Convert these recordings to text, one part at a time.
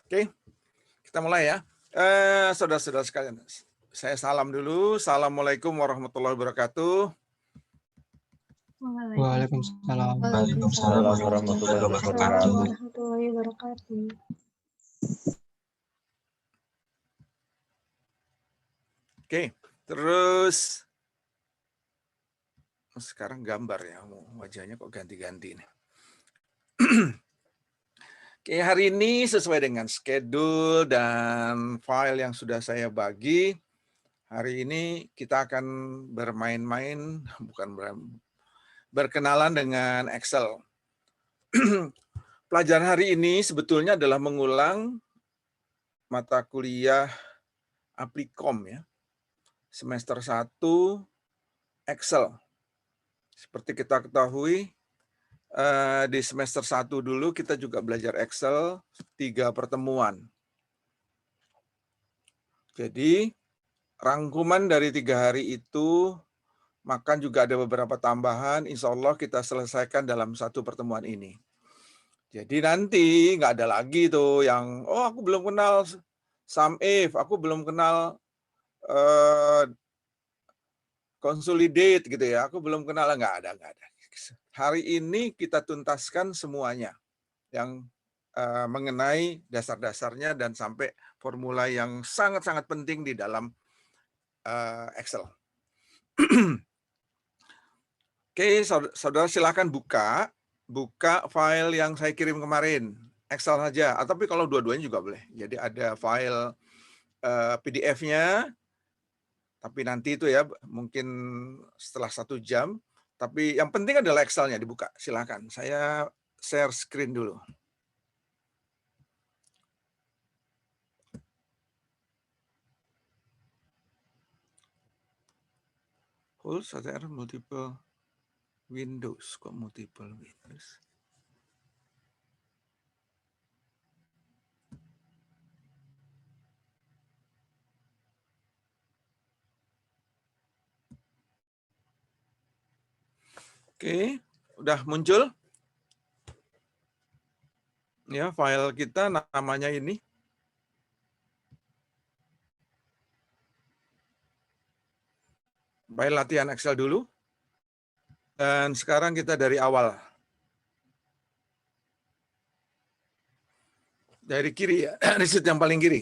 Oke, kita mulai ya. Saudara-saudara sekalian, saya salam dulu. Assalamualaikum warahmatullahi wabarakatuh. Waalaikumsalam. Waalaikumsalam warahmatullahi wabarakatuh. Oke, terus sekarang gambar ya, wajahnya kok ganti-ganti nih. Oke, hari ini sesuai dengan schedule dan file yang sudah saya bagi, hari ini kita akan bermain-main, berkenalan dengan Excel. Pelajaran hari ini sebetulnya adalah mengulang mata kuliah Applikom ya, semester 1 Excel. Seperti kita ketahui, di semester 1 dulu kita juga belajar Excel 3 pertemuan. Jadi rangkuman dari 3 hari itu, maka juga ada beberapa tambahan, insya Allah kita selesaikan dalam 1 pertemuan ini. Jadi nanti nggak ada lagi tuh yang, oh aku belum kenal sum if, aku belum kenal consolidate gitu ya, aku belum kenal, nggak ada. Hari ini kita tuntaskan semuanya yang mengenai dasar-dasarnya dan sampai formula yang sangat-sangat penting di dalam Excel. Oke, saudara silakan buka file yang saya kirim kemarin, Excel saja, tapi kalau dua-duanya juga boleh. Jadi ada file PDF-nya, tapi nanti itu ya mungkin setelah 1 jam. Tapi yang penting adalah Excel-nya dibuka. Silakan. Saya share screen dulu. Ada multiple Windows. Kok multiple Windows? Oke, udah muncul? Ya, file kita namanya ini. File latihan Excel dulu. Dan sekarang kita dari awal. Dari kiri ya, dari sheet yang paling kiri.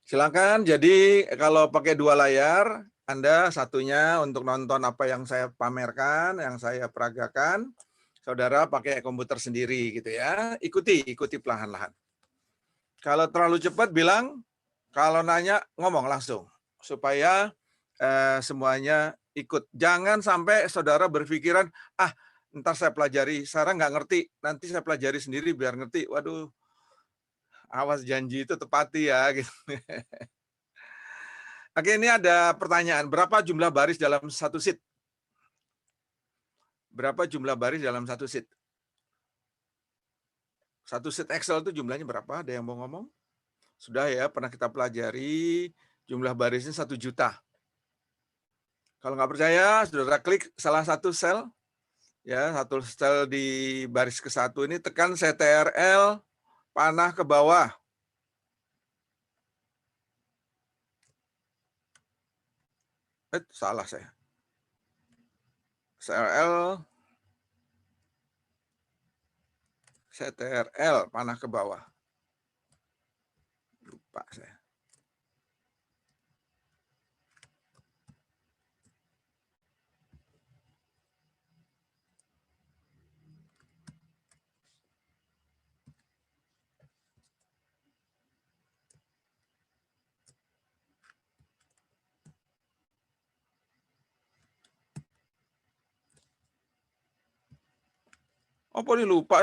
Silakan, jadi kalau pakai 2 layar, Anda satunya untuk nonton apa yang saya pamerkan, yang saya peragakan. Saudara pakai komputer sendiri gitu ya. Ikuti perlahan-lahan. Kalau terlalu cepat bilang, kalau nanya ngomong langsung supaya semuanya ikut. Jangan sampai saudara berpikiran, ntar saya pelajari, sekarang nggak ngerti, nanti saya pelajari sendiri biar ngerti. Waduh, awas janji itu tepati ya. Gitu. Oke, ini ada pertanyaan. Berapa jumlah baris dalam 1 sheet? Berapa jumlah baris dalam 1 sheet? 1 sheet Excel itu jumlahnya berapa? Ada yang mau ngomong? Sudah ya, pernah kita pelajari jumlah barisnya 1 juta. Kalau nggak percaya, saudara klik salah satu sel, ya, satu sel di baris ke-1 ini, tekan CTRL, panah ke bawah. Salah saya. CTRL, panah ke bawah. Lupa saya. Apa ini lupa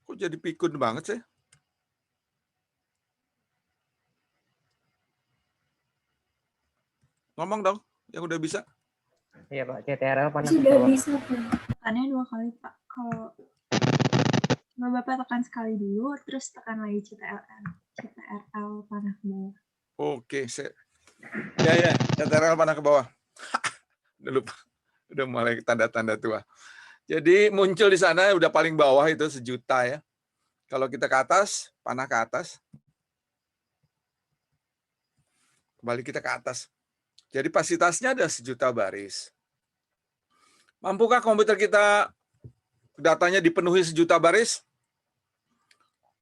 Kok jadi pikun banget sih? Ngomong dong, yang udah bisa. Iya Pak, CTRL panah Sudah ke bawah. bisa Pak. Tekannya 2 kali Pak. Kalau Bapak tekan sekali dulu, terus tekan lagi CTRL panah ke bawah. Oke, ya, CTRL panah ke bawah. Udah lupa, udah mulai tanda-tanda tua. Jadi muncul di sana udah paling bawah itu 1 juta ya. Kalau kita ke atas, panah ke atas. Kembali kita ke atas. Jadi kapasitasnya ada 1 juta baris. Mampukah komputer kita datanya dipenuhi 1 juta baris?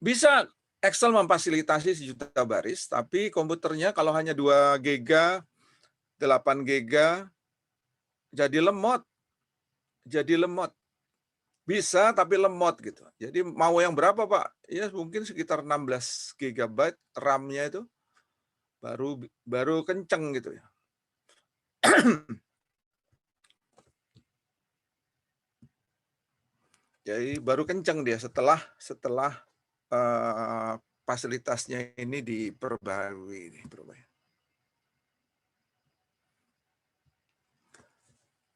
Bisa. Excel memfasilitasi 1 juta baris, tapi komputernya kalau hanya 2 GB, 8 GB, jadi lemot. Bisa, tapi lemot gitu. Jadi mau yang berapa, Pak? Ya mungkin sekitar 16 GB RAM-nya itu baru kenceng gitu ya. Jadi baru kenceng dia setelah fasilitasnya ini diperbarui.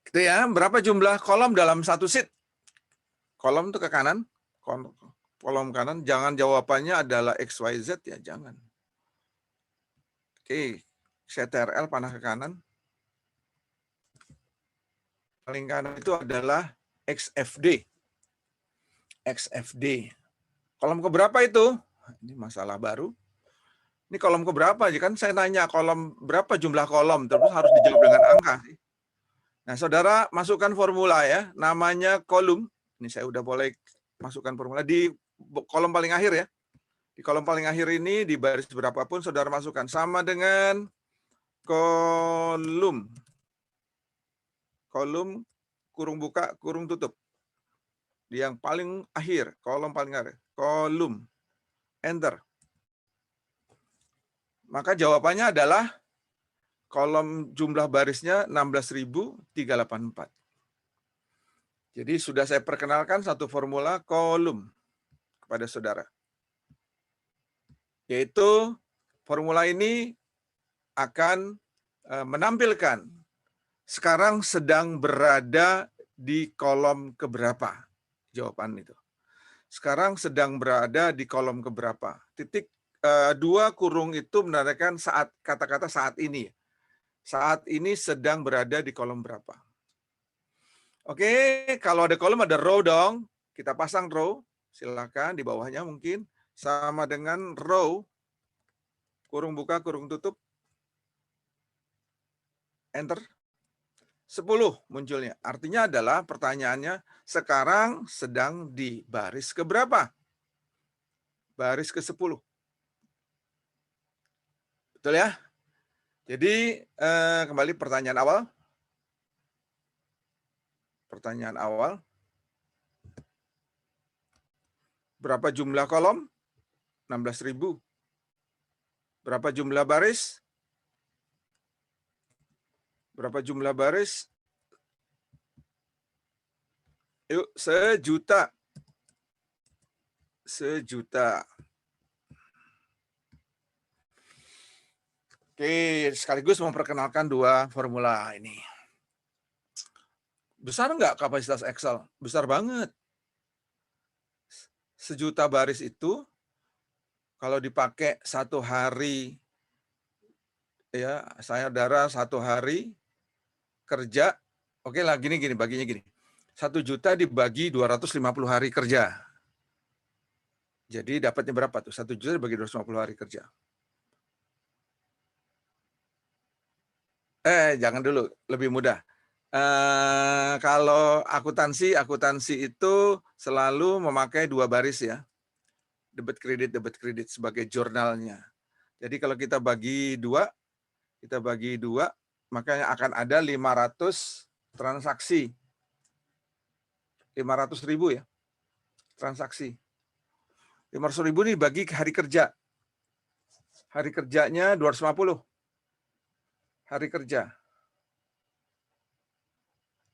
Gitu ya, berapa jumlah kolom dalam satu sheet? Kolom itu ke kanan, kolom kanan, jangan jawabannya adalah XYZ ya, jangan. Oke, CTRL panah ke kanan. Paling kanan itu adalah XFD. Kolom keberapa itu? Ini masalah baru. Ini kolom keberapa? Kan saya nanya kolom berapa jumlah kolom, terus harus dijawab dengan angka. Nah, saudara masukkan formula ya, namanya kolom. Ini saya udah boleh masukkan formula di kolom paling akhir ya. Di kolom paling akhir ini, di baris berapapun, saudara masukkan. Sama dengan kolom. Kolom, kurung buka, kurung tutup. Di yang paling akhir, kolom paling akhir. Kolom. Enter. Maka jawabannya adalah kolom jumlah barisnya 16.384. Jadi sudah saya perkenalkan satu formula kolom kepada saudara. Yaitu formula ini akan menampilkan sekarang sedang berada di kolom keberapa. Jawaban itu. Sekarang sedang berada di kolom keberapa. Titik 2 kurung itu menandakan saat, kata-kata saat ini. Saat ini sedang berada di kolom berapa. Oke, kalau ada kolom ada row dong. Kita pasang row. Silakan di bawahnya mungkin sama dengan row. Kurung buka, kurung tutup. Enter. 10 munculnya. Artinya adalah pertanyaannya sekarang sedang di baris keberapa? Baris ke-10. Betul ya? Jadi kembali pertanyaan awal. Pertanyaan awal. Berapa jumlah kolom? 16.000. Berapa jumlah baris? Berapa jumlah baris? Yuk, 1 juta. 1 juta. Oke, sekaligus memperkenalkan 2 formula ini. Besar nggak kapasitas Excel? Besar banget. 1 juta baris itu kalau dipakai 1 hari, ya saudara 1 hari kerja, oke lah gini baginya gini. 1 juta dibagi 250 hari kerja. Jadi dapatnya berapa tuh? 1 juta dibagi 250 hari kerja. Jangan dulu, lebih mudah. Kalau akuntansi itu selalu memakai 2 baris ya. Debit kredit sebagai jurnalnya. Jadi kalau kita bagi 2, makanya akan ada 500 transaksi. 500.000 ya. Transaksi. 500.000 nih bagi hari kerja. Hari kerjanya 250. Hari kerja.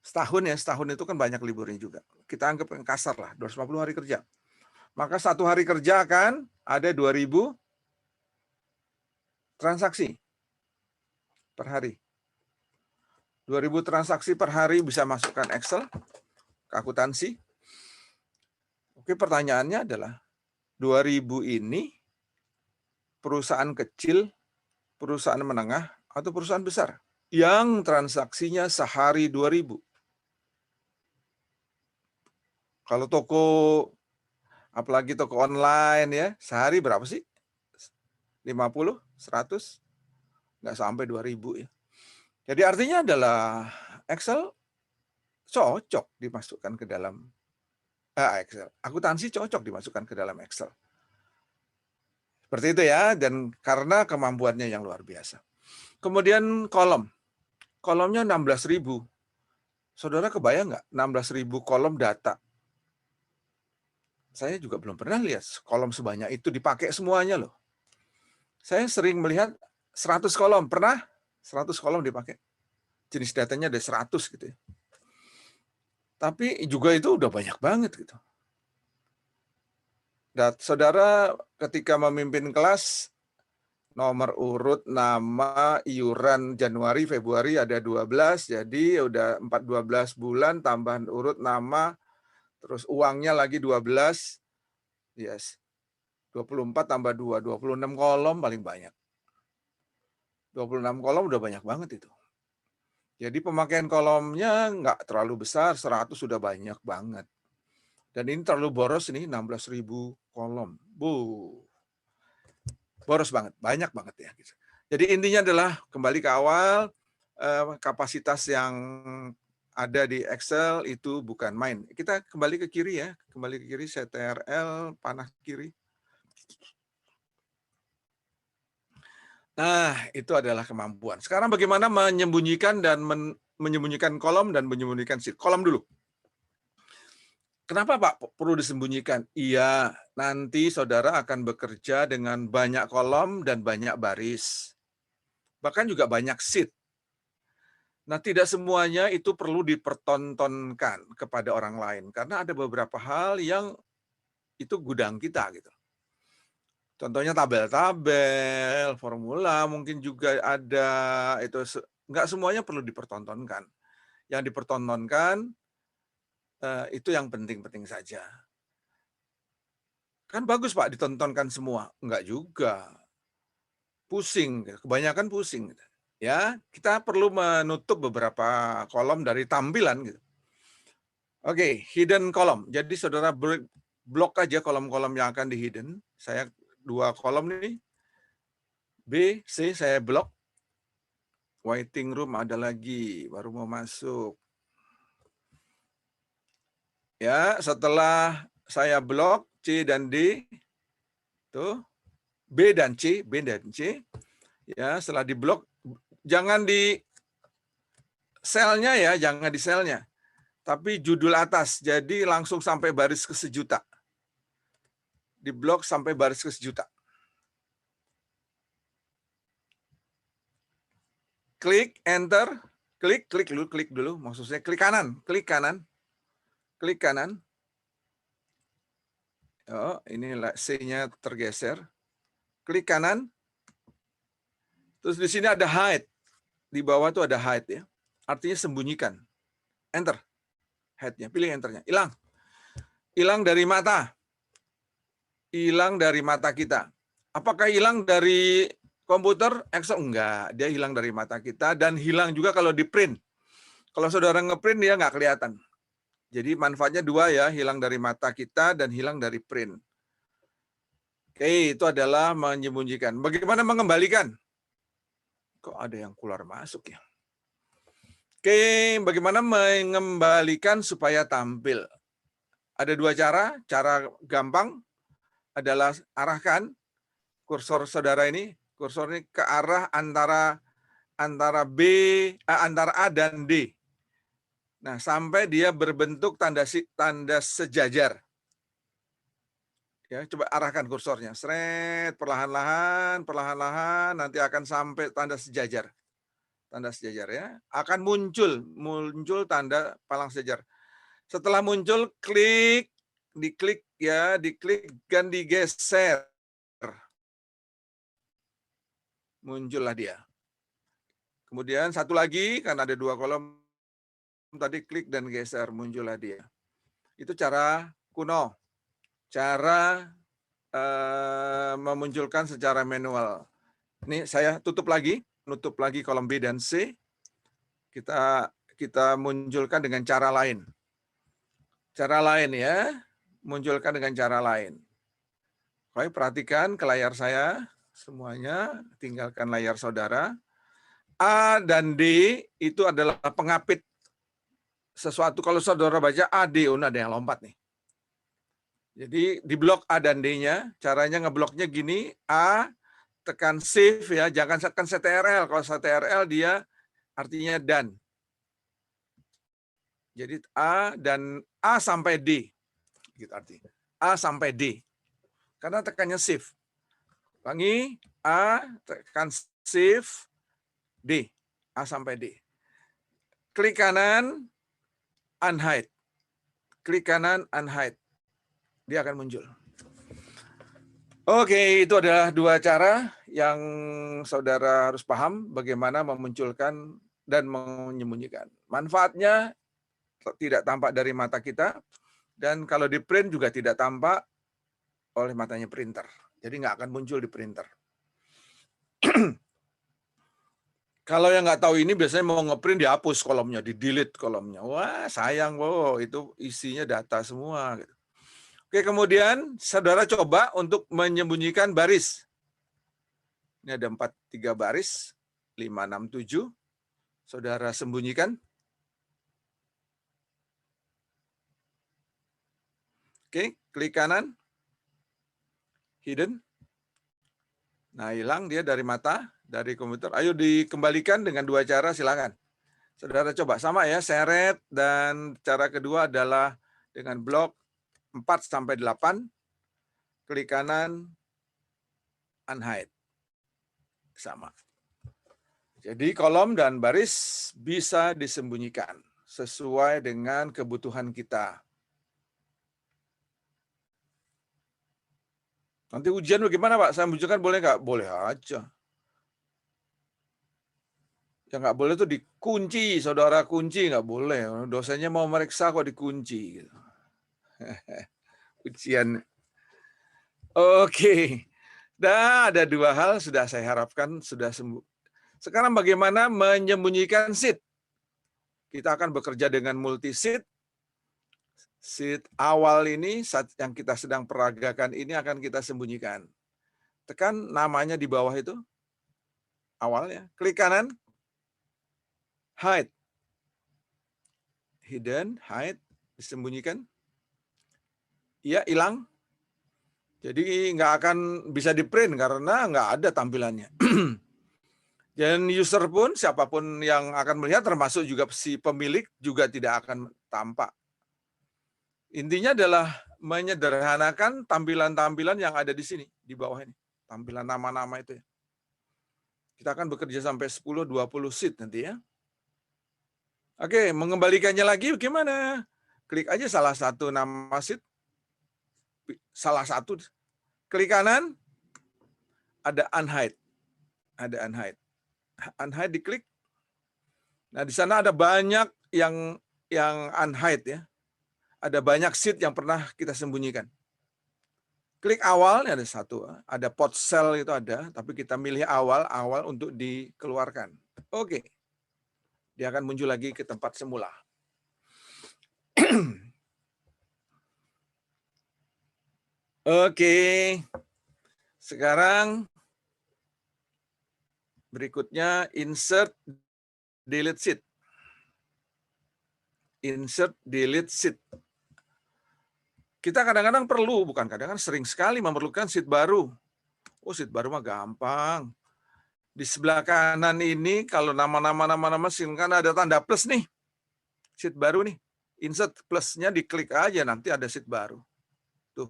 Setahun itu kan banyak liburnya juga. Kita anggap yang kasar lah, 250 hari kerja. Maka 1 hari kerja akan ada 2.000 transaksi per hari. 2.000 transaksi per hari bisa masukkan Excel ke akuntansi. Oke, pertanyaannya adalah 2.000 ini perusahaan kecil, perusahaan menengah, atau perusahaan besar yang transaksinya sehari 2.000. Kalau toko Apalagi toko online ya, sehari berapa sih? 50, 100, nggak sampai 2000 ya. Jadi artinya adalah Excel cocok dimasukkan ke dalam Excel. Akuntansi cocok dimasukkan ke dalam Excel. Seperti itu ya, dan karena kemampuannya yang luar biasa. Kemudian kolom. Kolomnya 16.000. Saudara kebayang nggak 16.000 kolom data? Saya juga belum pernah lihat kolom sebanyak itu dipakai semuanya loh. Saya sering melihat 100 kolom. Pernah? 100 kolom dipakai. Jenis datanya ada 100 gitu ya. Tapi juga itu udah banyak banget gitu. Dan saudara ketika memimpin kelas, nomor urut, nama, iuran Januari, Februari ada 12, jadi udah 12 bulan, tambahan urut, nama, terus uangnya lagi 12, yes, 24 tambah 2, 26 kolom paling banyak. 26 kolom udah banyak banget itu. Jadi pemakaian kolomnya nggak terlalu besar, 100 sudah banyak banget. Dan ini terlalu boros nih, 16.000 kolom. Boros banget, banyak banget ya. Jadi intinya adalah kembali ke awal, kapasitas yang ada di Excel itu bukan main. Kita kembali ke kiri ya, kembali ke kiri, CTRL, panah kiri. Nah, itu adalah kemampuan. Sekarang bagaimana menyembunyikan dan menyembunyikan kolom dan menyembunyikan sheet. Kolom dulu. Kenapa Pak perlu disembunyikan? Iya, nanti saudara akan bekerja dengan banyak kolom dan banyak baris. Bahkan juga banyak sheet. Nah, tidak semuanya itu perlu dipertontonkan kepada orang lain. Karena ada beberapa hal yang itu gudang kita gitu. Contohnya tabel-tabel, formula mungkin juga ada. Itu nggak semuanya perlu dipertontonkan. Yang dipertontonkan itu yang penting-penting saja. Kan bagus Pak ditontonkan semua. Enggak juga. Pusing, kebanyakan pusing. Ya, kita perlu menutup beberapa kolom dari tampilan gitu. Oke, hidden column. Jadi saudara blok aja kolom-kolom yang akan di hidden. Saya 2 kolom nih. B, C saya blok. Waiting room ada lagi, baru mau masuk. Ya, setelah saya blok C dan D, tuh B dan C, ya setelah diblok, jangan di selnya ya, jangan di selnya, tapi judul atas, jadi langsung sampai baris ke 1.000.000. Diblok sampai baris ke 1.000.000. Klik enter, klik dulu, maksudnya klik kanan. Oh, ini C-nya tergeser. Klik kanan. Terus di sini ada hide. Di bawah tuh ada hide ya. Artinya sembunyikan. Enter. Hide-nya, pilih enternya. Hilang. Hilang dari mata. Hilang dari mata kita. Apakah hilang dari komputer? Excel? Enggak. Dia hilang dari mata kita dan hilang juga kalau di print. Kalau saudara ngeprint dia nggak kelihatan. Jadi manfaatnya 2 ya, hilang dari mata kita dan hilang dari print. Oke, itu adalah menyembunyikan. Bagaimana mengembalikan? Kok ada yang keluar masuk ya? Oke, bagaimana mengembalikan supaya tampil? Ada 2 cara. Cara gampang adalah arahkan kursor saudara ini, kursor ini ke arah antara A dan D. Nah, sampai dia berbentuk tanda sejajar. Ya, coba arahkan kursornya. Seret, perlahan-lahan nanti akan sampai tanda sejajar. Tanda sejajar ya. Akan muncul tanda palang sejajar. Setelah muncul, diklik dan digeser. Muncullah dia. Kemudian satu lagi, karena ada 2 kolom, tadi klik dan geser, muncullah dia. Itu cara kuno. Cara memunculkan secara manual. Ini saya nutup lagi kolom B dan C. Kita munculkan dengan cara lain. Cara lain ya. munculkan dengan cara lain. Baik, perhatikan ke layar saya semuanya, tinggalkan layar saudara. A dan D itu adalah pengapit sesuatu. Kalau saudara baca A, D, ada yang lompat nih. Jadi di blok A dan D-nya, caranya ngebloknya gini, A, tekan shift ya, jangan tekan CTRL. Kalau CTRL dia artinya dan. Jadi A dan A sampai D. Gitu artinya. A sampai D. Karena tekannya shift. Ulangi, A, tekan shift, D. A sampai D. Klik kanan, unhide. Klik kanan, unhide. Dia akan muncul. Oke, itu adalah dua cara yang saudara harus paham bagaimana memunculkan dan menyembunyikan. Manfaatnya tidak tampak dari mata kita, dan kalau di print juga tidak tampak oleh matanya printer. Jadi nggak akan muncul di printer. Kalau yang nggak tahu ini biasanya mau ngeprint dihapus kolomnya, di-delete kolomnya. Wah, sayang, wow, itu isinya data semua. Oke, kemudian saudara coba untuk menyembunyikan baris. Ini ada 3 baris, 5, 6, 7. Saudara sembunyikan. Oke, klik kanan. Hidden. Nah, hilang dia dari mata, dari komputer. Ayo dikembalikan dengan 2 cara, silakan. Saudara coba, sama ya, seret, dan cara kedua adalah dengan blok 4-8, klik kanan, unhide. Sama. Jadi kolom dan baris bisa disembunyikan sesuai dengan kebutuhan kita. Nanti ujian bagaimana Pak? Saya munculkan boleh nggak? Boleh aja. Yang nggak boleh itu dikunci, saudara kunci nggak boleh. Dosennya mau meriksa kok dikunci. Gitu. Ujian. Oke. Nah, ada 2 hal sudah saya harapkan sudah sembuh. Sekarang bagaimana menyembunyikan sheet? Kita akan bekerja dengan multi sheet. Sheet awal ini, saat yang kita sedang peragakan ini akan kita sembunyikan. Tekan namanya di bawah itu, awalnya. Klik kanan, hide. Hidden, hide, disembunyikan. Iya, hilang. Jadi nggak akan bisa di print karena nggak ada tampilannya. Dan user pun, siapapun yang akan melihat, termasuk juga si pemilik, juga tidak akan tampak. Intinya adalah menyederhanakan tampilan-tampilan yang ada di sini, di bawah ini. Tampilan nama-nama itu ya. Kita akan bekerja sampai 10-20 sheet nanti ya. Oke, mengembalikannya lagi bagaimana? Klik aja salah satu nama sheet. Salah satu. Klik kanan, ada unhide. Ada unhide. Unhide diklik. Nah, di sana ada banyak yang unhide ya. Ada banyak sheet yang pernah kita sembunyikan. Klik awal, ada satu. Ada pot cell itu ada, tapi kita milih awal untuk dikeluarkan. Oke. Dia akan muncul lagi ke tempat semula. Oke. Sekarang berikutnya insert delete sheet. Insert delete sheet. Kita kadang-kadang perlu, bukan kadang-kadang, sering sekali memerlukan sheet baru. Oh, sheet baru mah gampang. Di sebelah kanan ini, kalau nama-nama kan ada tanda plus nih. Sheet baru nih. Insert plusnya diklik aja, nanti ada sheet baru. Tuh,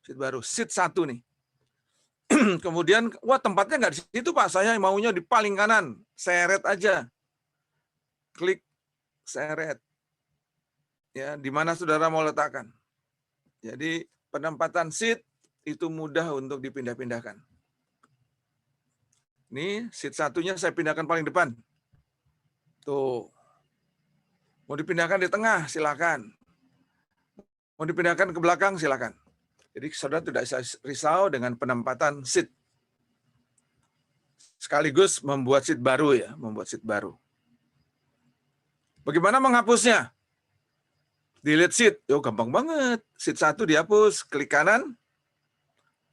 sheet baru. Sheet 1 nih. Kemudian, wah tempatnya nggak di situ Pak, saya maunya di paling kanan. Seret aja. Klik seret. Ya, di mana saudara mau letakkan. Jadi penempatan sheet itu mudah untuk dipindah-pindahkan. Ini sheet 1-nya saya pindahkan paling depan. Tuh. Mau dipindahkan di tengah, silakan. Mau dipindahkan ke belakang, silakan. Jadi saudara tidak risau dengan penempatan sheet. Sekaligus membuat sheet baru ya, membuat sheet baru. Bagaimana menghapusnya? Delete sheet, yo gampang banget. Sheet 1 dihapus, klik kanan,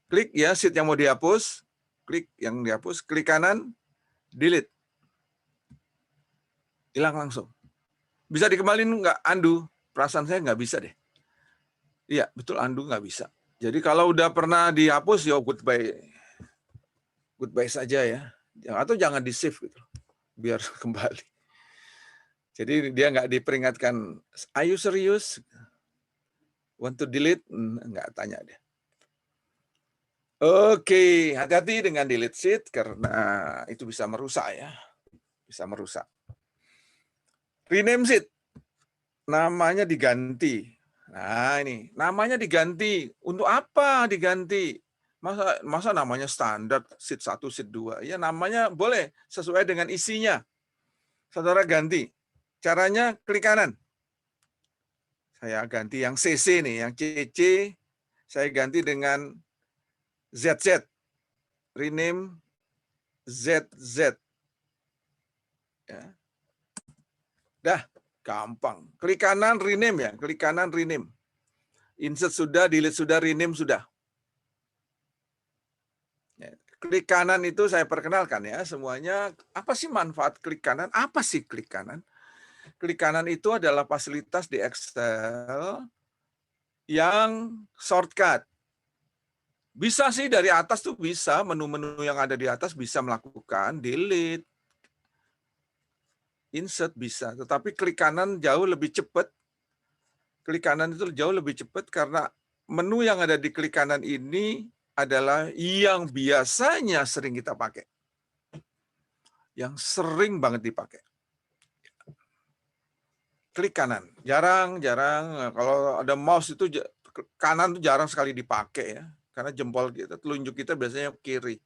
klik ya sheet yang mau dihapus, klik yang dihapus, klik kanan, delete. Hilang langsung. Bisa dikembaliin nggak undo? Perasaan saya nggak bisa deh. Iya, betul undo nggak bisa. Jadi kalau udah pernah dihapus, ya goodbye. Goodbye saja ya. Atau jangan di-save gitu. Biar kembali. Jadi dia nggak diperingatkan, are you serious? Want to delete? Nggak tanya dia. Oke, hati-hati dengan delete sheet karena itu bisa merusak ya. Bisa merusak. Rename sheet. Namanya diganti. Nah ini, namanya diganti. Untuk apa diganti? Masa namanya standar sheet 1, sheet 2? Ya namanya boleh sesuai dengan isinya. Saudara ganti. Caranya klik kanan. Saya ganti yang CC nih, yang CC saya ganti dengan ZZ. Rename ZZ. Ya. Dah, gampang. Klik kanan rename ya, klik kanan rename. Insert sudah, delete sudah, rename sudah. Ya. Klik kanan itu saya perkenalkan ya semuanya. Apa sih manfaat klik kanan? Apa sih klik kanan? Klik kanan itu adalah fasilitas di Excel yang shortcut. Bisa sih dari atas tuh bisa, menu-menu yang ada di atas bisa melakukan delete, insert bisa. Tetapi klik kanan jauh lebih cepat. Klik kanan itu jauh lebih cepat karena menu yang ada di klik kanan ini adalah yang biasanya sering kita pakai. Yang sering banget dipakai. Klik kanan, jarang. Kalau ada mouse itu kanan itu jarang sekali dipakai ya, karena jempol kita, telunjuk kita biasanya kiri.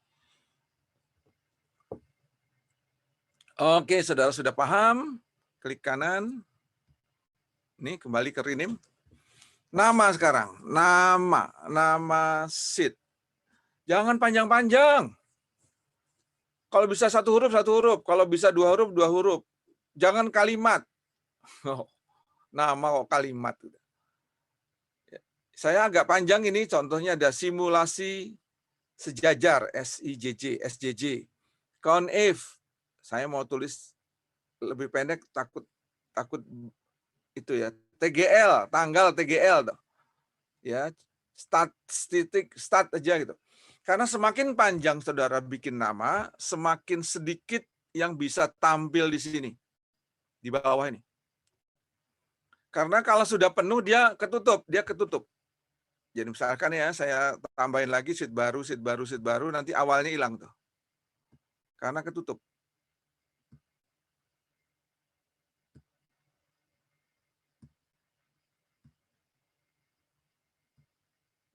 Oke, saudara sudah paham? Klik kanan. Ini kembali ke rename. Nama sekarang, nama sheet. Jangan panjang-panjang. Kalau bisa satu huruf, kalau bisa dua huruf. Jangan kalimat. Nama kok kalimat. Saya agak panjang ini, contohnya ada simulasi sejajar, SJJ. Count if, saya mau tulis lebih pendek, takut itu ya. TGL, tanggal TGL. Ya, start aja gitu. Karena semakin panjang saudara bikin nama, semakin sedikit yang bisa tampil di sini. Di bawah ini. Karena kalau sudah penuh dia ketutup. Jadi misalkan ya saya tambahin lagi sheet baru, nanti awalnya hilang tuh. Karena ketutup.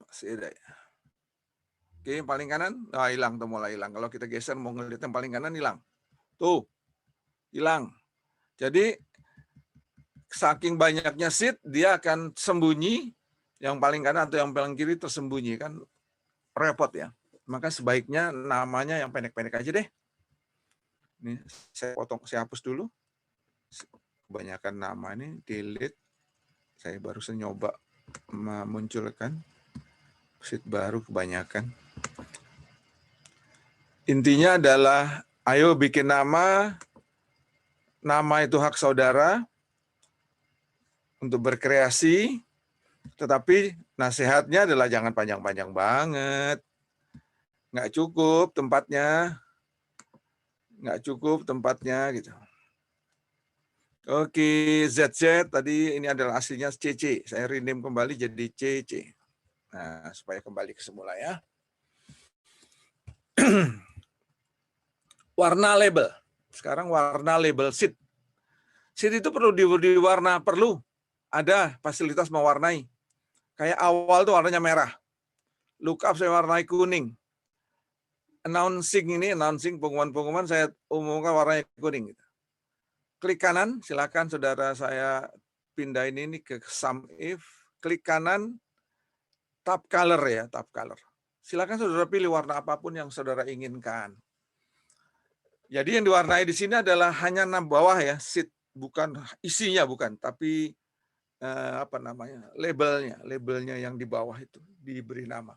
Masih ada ya. Oke, yang paling kanan, hilang tuh, mulai hilang. Kalau kita geser mau ngelihat yang paling kanan hilang. Tuh, hilang. Jadi saking banyaknya sheet, dia akan sembunyi, yang paling kanan atau yang paling kiri tersembunyi, kan repot ya. Maka sebaiknya namanya yang pendek-pendek aja deh. Ini saya hapus dulu. Kebanyakan nama ini, delete. Saya barusan nyoba memunculkan sheet baru kebanyakan. Intinya adalah, ayo bikin nama itu hak saudara untuk berkreasi, tetapi nasihatnya adalah jangan panjang-panjang banget. Nggak cukup tempatnya gitu. Oke, ZZ tadi ini adalah aslinya CC. Saya rename kembali jadi CC. Nah, supaya kembali ke semula ya. Warna label. Sekarang warna label sheet. Sheet itu perlu diwarna, perlu. Ada fasilitas mewarnai. Kayak awal tuh warnanya merah. Lookup saya warnai kuning. Announcing pengumuman saya umumkan warnanya kuning. Klik kanan, silakan saudara saya pindahin ini ke sum if. Klik kanan, tab color ya, tab color. Silakan saudara pilih warna apapun yang saudara inginkan. Jadi yang diwarnai di sini adalah hanya bawah ya, sheet, bukan isinya, bukan, tapi apa namanya, labelnya yang di bawah itu diberi nama.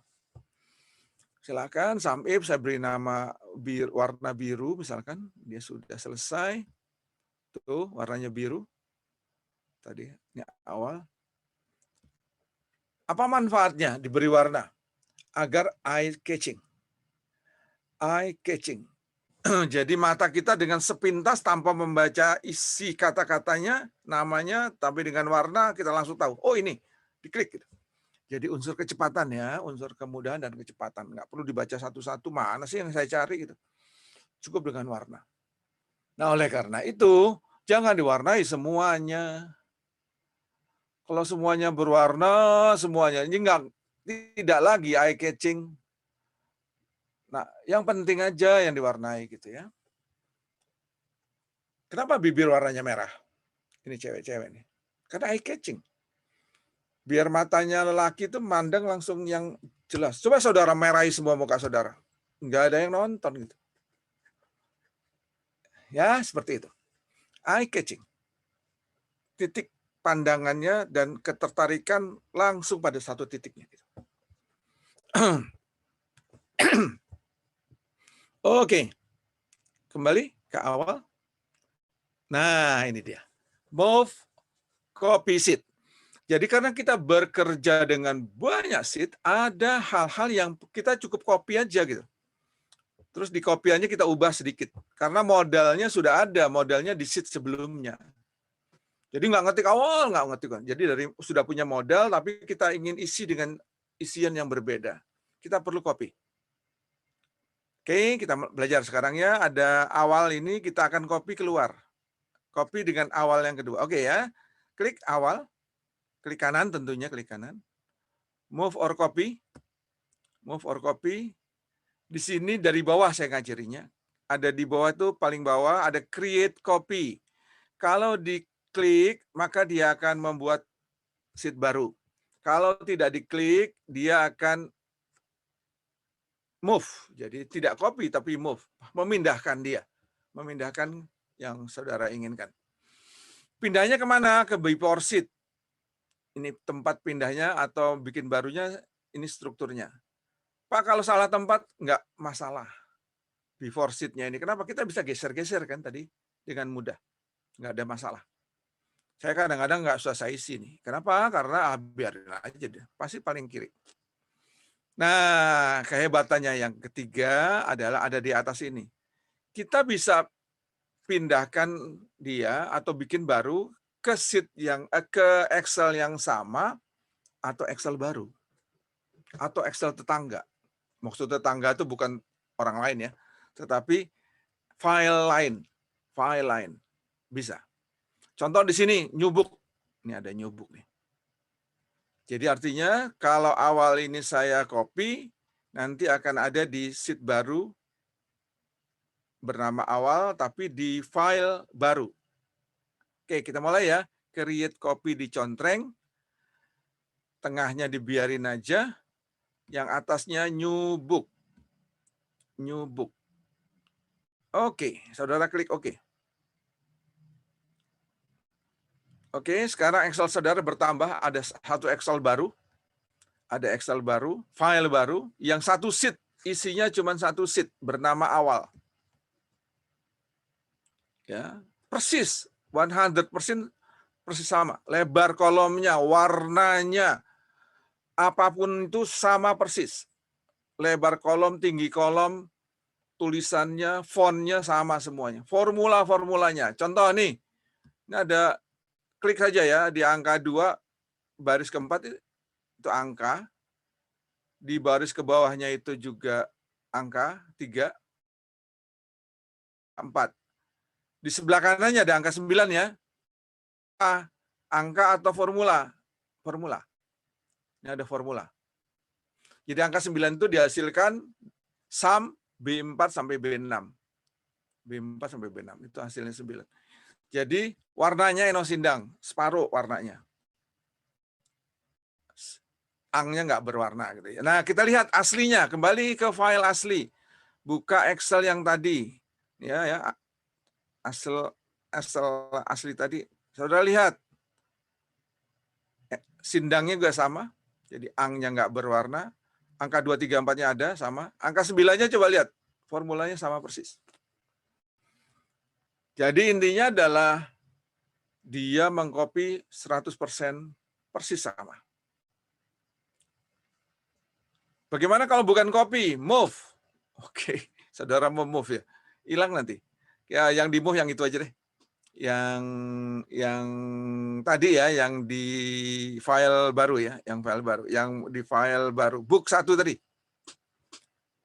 Silakan sum if saya beri nama warna biru misalkan, dia sudah selesai. Tuh warnanya biru. Tadi ini awal. Apa manfaatnya diberi warna? Agar eye catching. Eye catching. Jadi mata kita dengan sepintas tanpa membaca isi kata-katanya, namanya, tapi dengan warna kita langsung tahu. Oh ini, diklik gitu. Jadi unsur kecepatan ya, unsur kemudahan dan kecepatan. Nggak perlu dibaca satu-satu, mana sih yang saya cari gitu. Cukup dengan warna. Nah oleh karena itu, jangan diwarnai semuanya. Kalau semuanya berwarna, semuanya ini tidak lagi eye catching. Nah, yang penting aja yang diwarnai gitu ya. Kenapa bibir warnanya merah? Ini cewek-cewek nih. Karena eye catching. Biar matanya lelaki itu mandang langsung yang jelas. Coba saudara merahi semua muka saudara. Nggak ada yang nonton gitu. Ya, seperti itu. Eye catching. Titik pandangannya dan ketertarikan langsung pada satu titiknya. Oke. Kembali ke awal. Nah, ini dia. Move, copy, sheet. Jadi karena kita bekerja dengan banyak sheet, ada hal-hal yang kita cukup copy aja gitu. Terus di copy-nya kita ubah sedikit. Karena modalnya sudah ada, modalnya di sheet sebelumnya. Jadi nggak ngetik awal, nggak ngetik kan. Jadi sudah punya modal, tapi kita ingin isi dengan isian yang berbeda. Kita perlu copy. Oke, kita belajar sekarang ya. Ada awal ini, kita akan copy keluar. Copy dengan awal yang kedua. Oke ya. Klik awal. Klik kanan tentunya, klik kanan. Move or copy. Move or copy. Di sini dari bawah saya ngajarinya. Ada di bawah itu paling bawah ada create copy. Kalau diklik, maka dia akan membuat sheet baru. Kalau tidak diklik, dia akan move. Jadi tidak copy tapi move. Memindahkan dia. Memindahkan yang saudara inginkan. Pindahnya kemana? Ke before sheet. Ini tempat pindahnya atau bikin barunya, ini strukturnya. Pak, kalau salah tempat, nggak masalah. Before sheet-nya ini. Kenapa? Kita bisa geser-geser kan tadi dengan mudah. Nggak ada masalah. Saya kadang-kadang nggak susah saya isi nih. Kenapa? Karena biarin aja deh. Pasti paling kiri. Nah, kehebatannya yang ketiga adalah ada di atas ini. Kita bisa pindahkan dia atau bikin baru ke sheet ke Excel yang sama atau Excel baru atau Excel tetangga. Maksud tetangga itu bukan orang lain ya, tetapi file lain bisa. Contoh di sini new book. Ini ada new book nih. Jadi artinya kalau awal ini saya copy, nanti akan ada di sheet baru bernama awal tapi di file baru. Oke, kita mulai ya. Create copy dicontreng. Tengahnya dibiarin aja. Yang atasnya new book. New book. Oke, saudara klik oke. Oke, sekarang Excel saudara bertambah. Ada satu Excel baru. Ada Excel baru, file baru. Yang satu sheet. Isinya cuma satu sheet. Bernama awal. Ya, persis. 100% persis sama. Lebar kolomnya, warnanya, apapun itu sama persis. Lebar kolom, tinggi kolom, tulisannya, fontnya sama semuanya. Formulanya. Contoh nih, ini ada, klik saja ya, di angka 2, baris keempat itu angka. Di baris ke bawahnya itu juga angka, 3, 4. Di sebelah kanannya ada angka 9 ya. Angka atau formula? Formula. Ini ada formula. Jadi angka 9 itu dihasilkan sum B4 sampai B6. B4 sampai B6 itu hasilnya 9. Jadi warnanya enosindang, separuh warnanya. Angnya nggak berwarna gitu ya. Nah, kita lihat aslinya, kembali ke file asli. Buka Excel yang tadi. Ya. Excel asli tadi. Saudara lihat. Sindangnya juga sama. Jadi angnya nggak berwarna. Angka 2, 3, 4-nya ada sama. Angka 9-nya coba lihat. Formulanya sama persis. Jadi intinya adalah dia mengcopy 100% persis sama. Bagaimana kalau bukan copy? Move. Oke, saudara mau move ya. Hilang nanti. Ya, yang di move yang itu aja deh. Yang tadi ya, yang di file baru ya, yang di file baru. Book 1 tadi.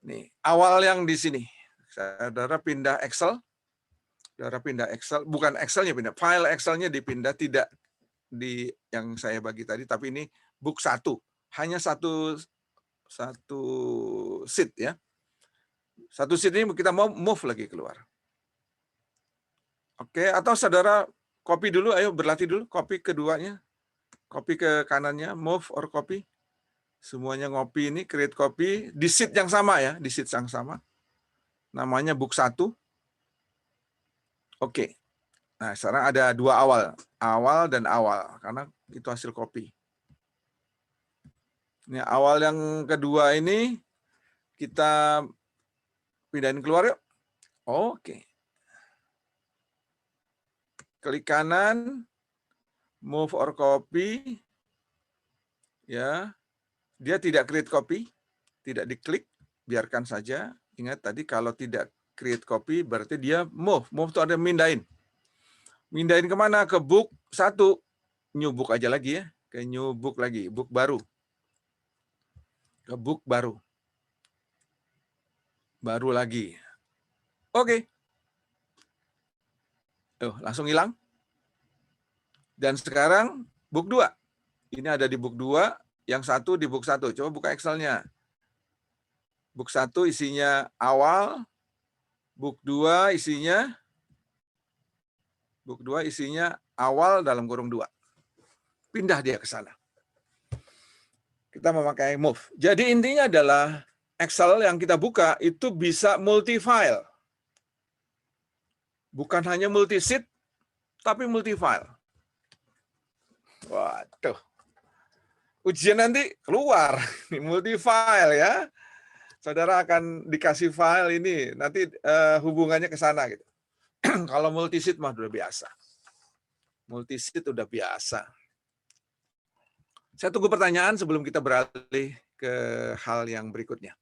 Nih, awal yang di sini. Saudara pindah Excel. Saudara pindah Excel, bukan Excelnya pindah, file Excelnya dipindah, tidak di yang saya bagi tadi, tapi ini book 1. Hanya satu sheet ya. Satu sheet ini kita mau move lagi keluar. Oke, atau saudara copy dulu, ayo berlatih dulu, copy keduanya. Copy ke kanannya, move or copy. Semuanya ngopi ini, create copy, di sheet yang sama ya, di sheet yang sama. Namanya book 1. Oke. Nah, sekarang ada 2 awal dan awal, karena itu hasil copy. Ini awal yang kedua ini, kita pindahin keluar yuk. Oke. Klik kanan, move or copy. Ya, dia tidak create copy, tidak diklik, biarkan saja. Ingat tadi kalau tidak create copy berarti dia move. Move itu ada mindahin. Mindahin kemana? Ke book 1. New book aja lagi ya. Ke new book lagi, book baru. Ke book baru. Baru lagi. Oke. Langsung hilang. Dan sekarang book 2. Ini ada di book 2, yang satu di book 1. Coba buka Excel-nya. Book 1 isinya awal, book 2 isinya awal dalam kurung 2. Pindah dia ke sana. Kita memakai move. Jadi intinya adalah Excel yang kita buka itu bisa multi-file. Bukan hanya multi-sheet, tapi multi-file. Waduh. Ujian nanti keluar, multi-file ya. Saudara akan dikasih file ini, nanti hubungannya ke sana gitu. Kalau multi-sheet mah udah biasa. Multi-sheet udah biasa. Saya tunggu pertanyaan sebelum kita beralih ke hal yang berikutnya.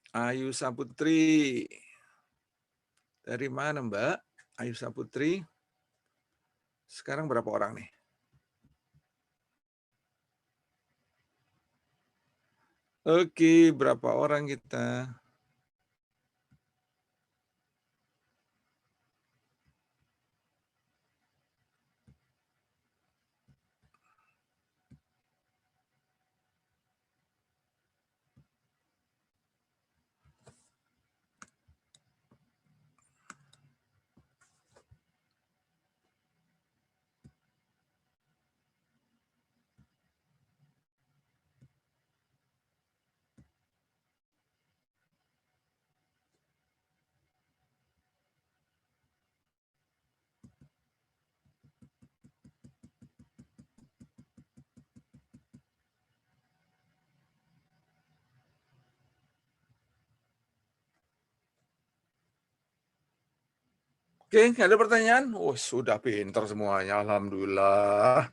Ayu Saputri. Dari mana Mbak? Ayu Saputri. Sekarang berapa orang nih? Oke, berapa orang kita? Oke, ada pertanyaan? Oh, sudah pintar semuanya. Alhamdulillah.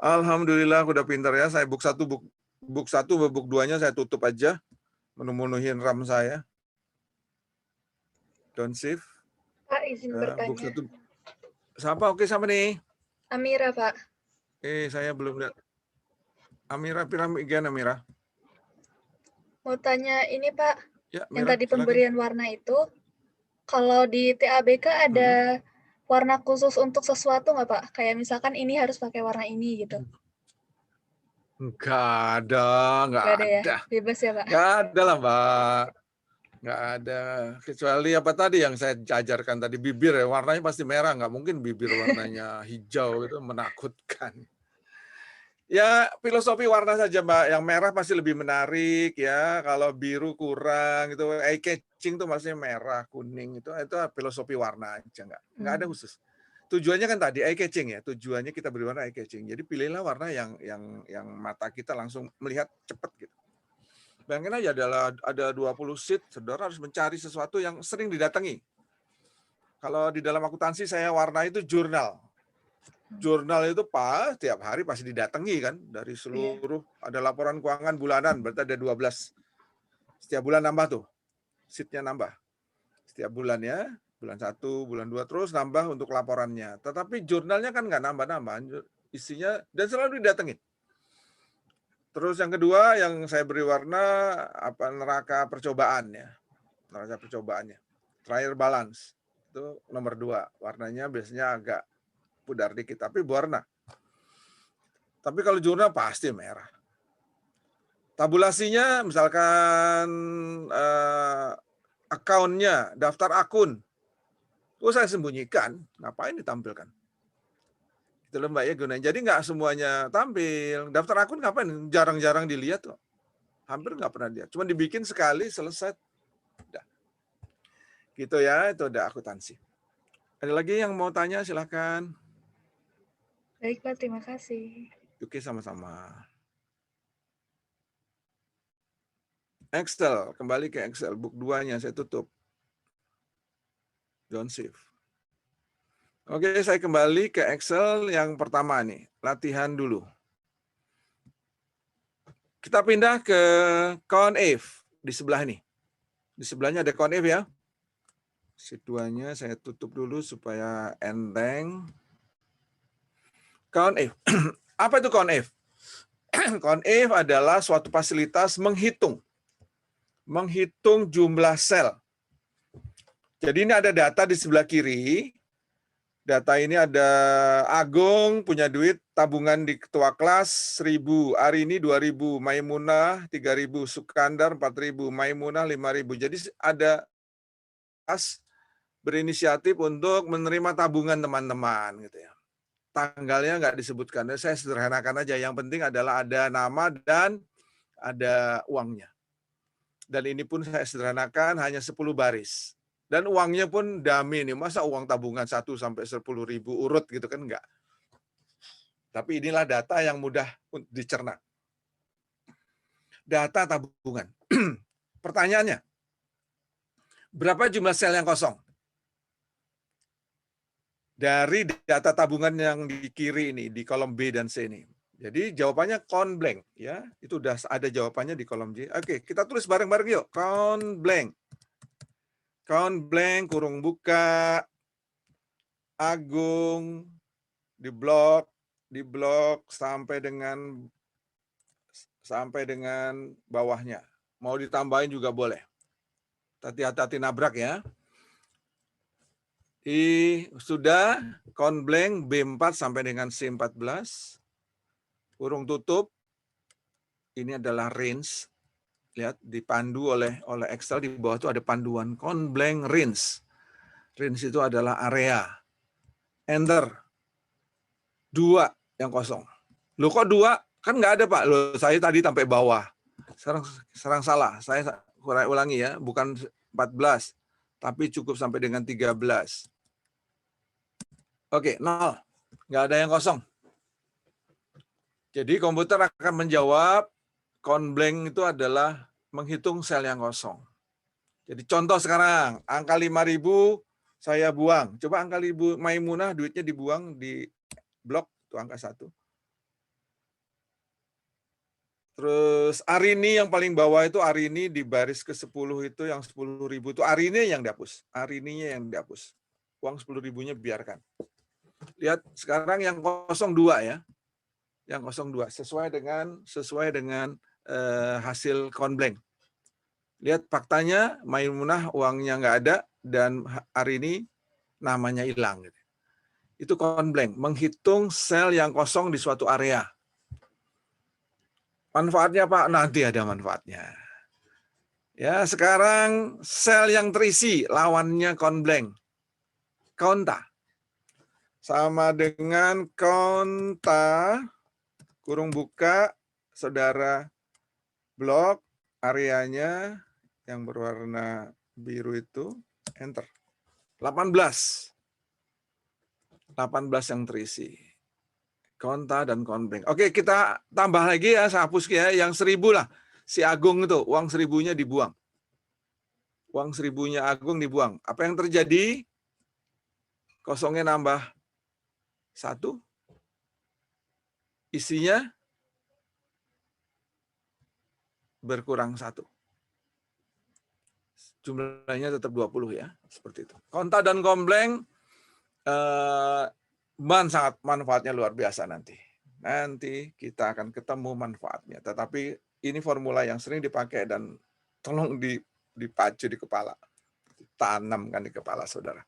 Alhamdulillah udah pintar ya. Saya book 1, book 2-nya saya tutup aja. Menuhin RAM saya. Don't save. Pak, izin bertanya. Book 1. Siapa? Oke, sama nih. Amira, Pak. Saya belum lihat. Amira, Piramigan Amira. Mau tanya ini, Pak. Ya, yang Mira, tadi silakan. pemberian warna itu, kalau di TABK ada warna khusus untuk sesuatu nggak, Pak? Kayak misalkan ini harus pakai warna ini gitu. Nggak ada. Ya? Bebas ya, Pak? Nggak ada lah, Mbak. Nggak ada. Kecuali apa tadi yang saya ajarkan tadi, bibir ya, warnanya pasti merah. Nggak mungkin bibir warnanya hijau, itu menakutkan. Ya, filosofi warna saja, Mbak. Yang merah pasti lebih menarik ya. Kalau biru kurang itu, eye catching tuh maksudnya merah, kuning itu filosofi warna aja, nggak ada khusus. Tujuannya kan tadi eye catching ya. Tujuannya kita beri warna eye catching. Jadi pilihlah warna yang mata kita langsung melihat cepat gitu. Bayangin aja ada 20 seat, saudara harus mencari sesuatu yang sering didatangi. Kalau di dalam akuntansi saya warna itu jurnal. Jurnal itu tiap hari pasti didatangi kan dari seluruh, ada laporan keuangan bulanan, berarti ada 12. Setiap bulan nambah tuh. Seatnya nambah. Setiap bulannya, bulan 1, bulan 2 terus nambah untuk laporannya. Tetapi jurnalnya kan nggak nambah-nambah, isinya dan selalu didatengin. Terus yang kedua yang saya beri warna neraka percobaan ya. Neraca percobaannya. Trial balance. Itu nomor 2. Warnanya biasanya agak pudar dikit tapi berwarna. Tapi kalau jurnal pasti merah. Tabulasinya misalkan akunnya, daftar akun. Itu saya sembunyikan, ngapain ditampilkan? Itu loh Mbak ya gunain. Jadi nggak semuanya tampil. Daftar akun ngapain? Jarang-jarang dilihat loh. Hampir nggak pernah dilihat. Cuma dibikin sekali, selesai. Udah. Gitu ya, itu udah akuntansi. Ada lagi yang mau tanya, silakan. Baik Pak, terima kasih. Oke, sama-sama. Excel, kembali ke Excel. Book 2-nya saya tutup. Don't save. Oke, saya kembali ke Excel yang pertama nih. Latihan dulu. Kita pindah ke count if di sebelah ini. Di sebelahnya ada count if ya. Sheet 2-nya saya tutup dulu supaya enteng. Count if. Apa itu count if? Count if adalah suatu fasilitas menghitung jumlah sel. Jadi ini ada data di sebelah kiri. Data ini ada Agung punya duit tabungan di ketua kelas 1.000, Arini 2.000, Maimunah 3.000, Sukandar 4.000, Maimunah 5.000. Jadi ada kelas berinisiatif untuk menerima tabungan teman-teman gitu ya. Tanggalnya nggak disebutkan. Saya sederhanakan aja. Yang penting adalah ada nama dan ada uangnya. Dan ini pun saya sederhanakan hanya 10 baris. Dan uangnya pun dummy nih. Masa uang tabungan 1 sampai 10.000 urut gitu kan enggak. Tapi inilah data yang mudah dicerna. Data tabungan. Pertanyaannya, berapa jumlah sel yang kosong? Dari data tabungan yang di kiri ini, di kolom B dan C ini. Jadi jawabannya count blank ya. Itu udah ada jawabannya di kolom J. Oke, kita tulis bareng-bareng yuk. Count blank. Count blank kurung buka. Agung di blok sampai dengan bawahnya. Mau ditambahin juga boleh. Hati-hati nabrak ya. Sudah count blank B4 sampai dengan C14. Kurung tutup. Ini adalah range. Lihat dipandu oleh Excel, di bawah itu ada panduan count blank range. Range itu adalah area. Enter. 2 yang kosong. Loh kok 2? Kan nggak ada Pak. Loh saya tadi sampai bawah. Serang salah. Saya ulangi ya. Bukan 14. Tapi cukup sampai dengan 13. Oke, 0. Nggak ada yang kosong. Jadi komputer akan menjawab count blank itu adalah menghitung sel yang kosong. Jadi contoh sekarang, angka 5.000 saya buang. Coba angka Maimunah duitnya dibuang di blok, itu angka 1. Terus Arini yang paling bawah itu Arini di baris ke-10 itu yang 10.000 itu Arini yang dihapus. Arininya yang dihapus. Uang 10.000-nya biarkan. Lihat sekarang yang 02 ya. Yang 02 sesuai dengan hasil count blank. Lihat faktanya Maimunah uangnya nggak ada dan Arini namanya hilang. Itu count blank, menghitung sel yang kosong di suatu area. Manfaatnya Pak, nanti ada manfaatnya. Ya, sekarang sel yang terisi lawannya count blank. Counta. Sama dengan counta kurung buka saudara blok areanya yang berwarna biru itu enter. 18. 18 yang terisi. Konta dan konbling. Oke, kita tambah lagi ya, saya hapus ya, yang 1000 lah. Si Agung itu, uang 1000-nya dibuang. Uang 1000-nya Agung dibuang. Apa yang terjadi? Kosongnya nambah 1. Isinya berkurang 1. Jumlahnya tetap 20 ya, seperti itu. Konta dan kombleng sangat manfaatnya luar biasa nanti. Nanti kita akan ketemu manfaatnya. Tetapi ini formula yang sering dipakai dan tolong dipacu di kepala. Tanamkan di kepala saudara.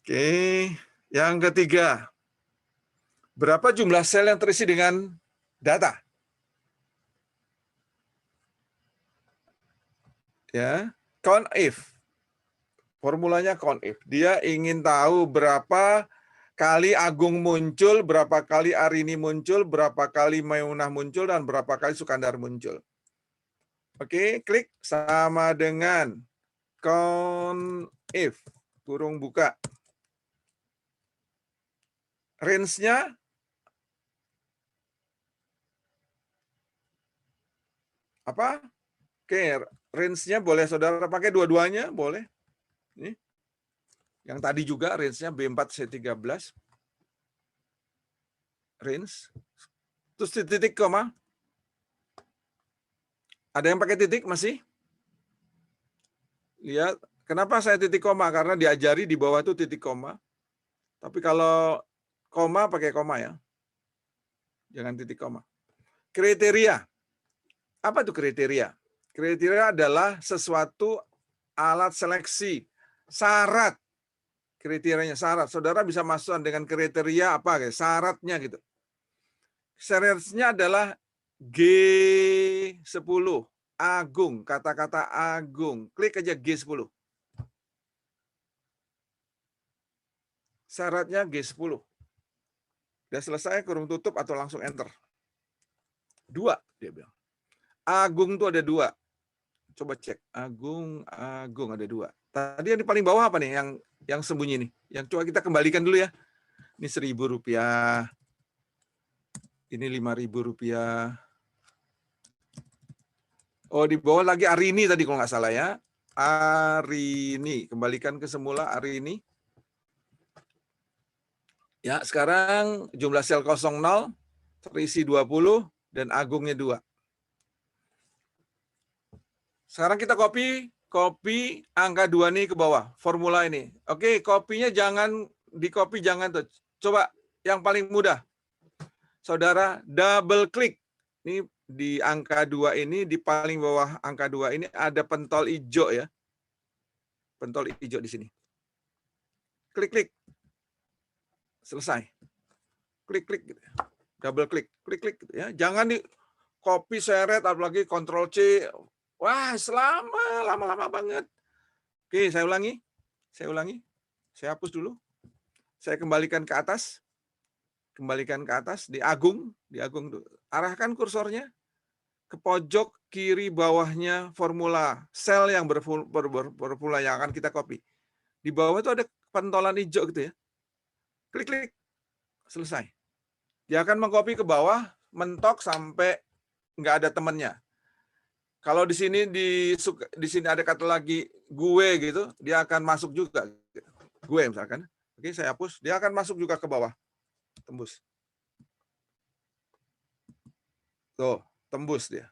Oke, yang ketiga. Berapa jumlah sel yang terisi dengan data? Ya, count if. Formulanya count if. Dia ingin tahu berapa kali Agung muncul, berapa kali Arini muncul, berapa kali Maymunah muncul, dan berapa kali Sukandar muncul. Oke, klik sama dengan count if, kurung buka. Range-nya apa? Oke, range-nya boleh saudara pakai dua-duanya, boleh. Ini. Yang tadi juga range-nya B4C13. Range. Terus titik koma. Ada yang pakai titik masih? Lihat, kenapa saya titik koma? Karena diajari di bawah itu titik koma. Tapi kalau koma pakai koma ya. Jangan titik koma. Kriteria. Apa itu kriteria? Kriteria adalah sesuatu alat seleksi. Syarat. Kriterianya syarat. Saudara bisa masuk dengan kriteria apa? Syaratnya gitu. Syaratnya adalah G10. Agung. Kata-kata Agung. Klik aja G10. Syaratnya G10. Udah selesai, kurung tutup atau langsung enter. 2, dia bilang. Agung tuh ada 2. Coba cek. Agung ada 2. Tadi yang di paling bawah apa nih? Yang sembunyi nih. Yang coba kita kembalikan dulu ya. Ini Rp1.000. Ini Rp5.000. Oh, di bawah lagi Arini tadi kalau nggak salah ya. Arini. Kembalikan ke semula Arini. Ya, sekarang jumlah sel 00 terisi 20 dan Agungnya 2. Sekarang kita copy angka 2 nih ke bawah, formula ini. Oke, kopinya jangan di-copy, jangan tuh. Coba yang paling mudah. Saudara double klik. Ini di angka 2 ini, di paling bawah angka 2 ini ada pentol hijau ya. Pentol hijau di sini. Klik-klik. Selesai. Klik-klik gitu. Double klik, klik-klik gitu ya. Jangan di copy seret apalagi Ctrl C. Wah, lama-lama banget. Oke, saya ulangi. Saya hapus dulu. Saya kembalikan ke atas. Kembalikan ke atas di Agung tuh. Arahkan kursornya ke pojok kiri bawahnya formula sel yang berformula yang akan kita copy. Di bawah itu ada pentolan hijau gitu ya. Klik-klik. Selesai. Dia akan mengcopy ke bawah, mentok sampai nggak ada temannya. Kalau di sini ada kata lagi gue gitu, dia akan masuk juga. Gue misalkan. Oke, saya hapus. Dia akan masuk juga ke bawah. Tembus. Tuh, tembus dia.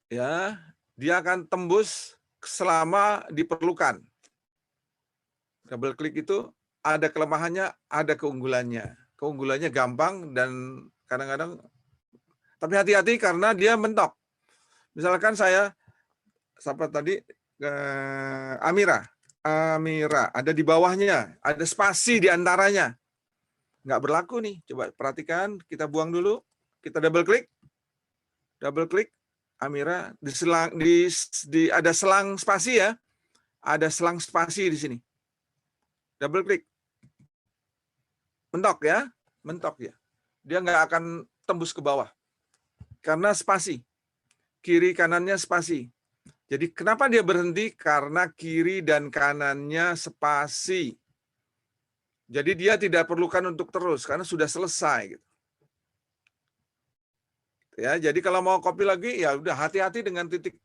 Ya, dia akan tembus selama diperlukan. Double klik itu ada kelemahannya, ada keunggulannya. Keunggulannya gampang dan kadang-kadang, tapi hati-hati karena dia mentok. Misalkan saya, siapa tadi, Amira, ada di bawahnya, ada spasi di antaranya. Nggak berlaku nih, coba perhatikan, kita buang dulu, kita double klik, Amira, ada selang spasi ya, ada selang spasi di sini. Double klik. Mentok ya. Dia nggak akan tembus ke bawah. Karena spasi. Kiri kanannya spasi. Jadi kenapa dia berhenti? Karena kiri dan kanannya spasi. Jadi dia tidak perlukan untuk terus karena sudah selesai gitu. Ya, jadi kalau mau copy lagi ya udah hati-hati dengan titik,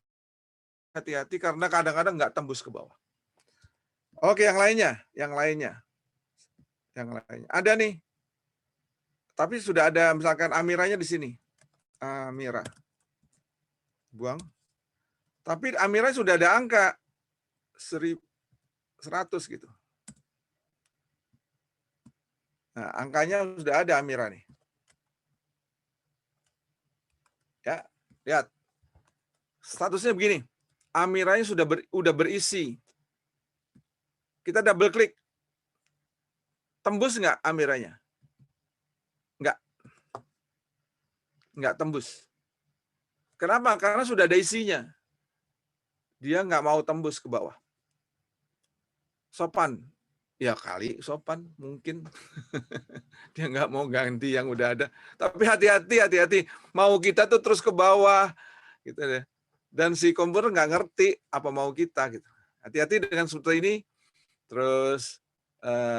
hati-hati karena kadang-kadang nggak tembus ke bawah. Oke, yang lainnya. Ada nih. Tapi sudah ada misalkan Amiranya di sini. Amira. Buang. Tapi Amira sudah ada angka 100 gitu. Nah, angkanya sudah ada Amira nih. Ya, lihat. Statusnya begini. Amiranya sudah berisi. Kita double klik. Tembus nggak Amiranya? Nggak tembus. Kenapa? Karena sudah ada isinya. Dia nggak mau tembus ke bawah. Sopan. Ya kali sopan mungkin. Dia nggak mau ganti yang udah ada. Tapi hati-hati. Mau kita tuh terus ke bawah. Gitu deh. Dan si komputer nggak ngerti apa mau kita. Gitu. Hati-hati dengan seperti ini. Terus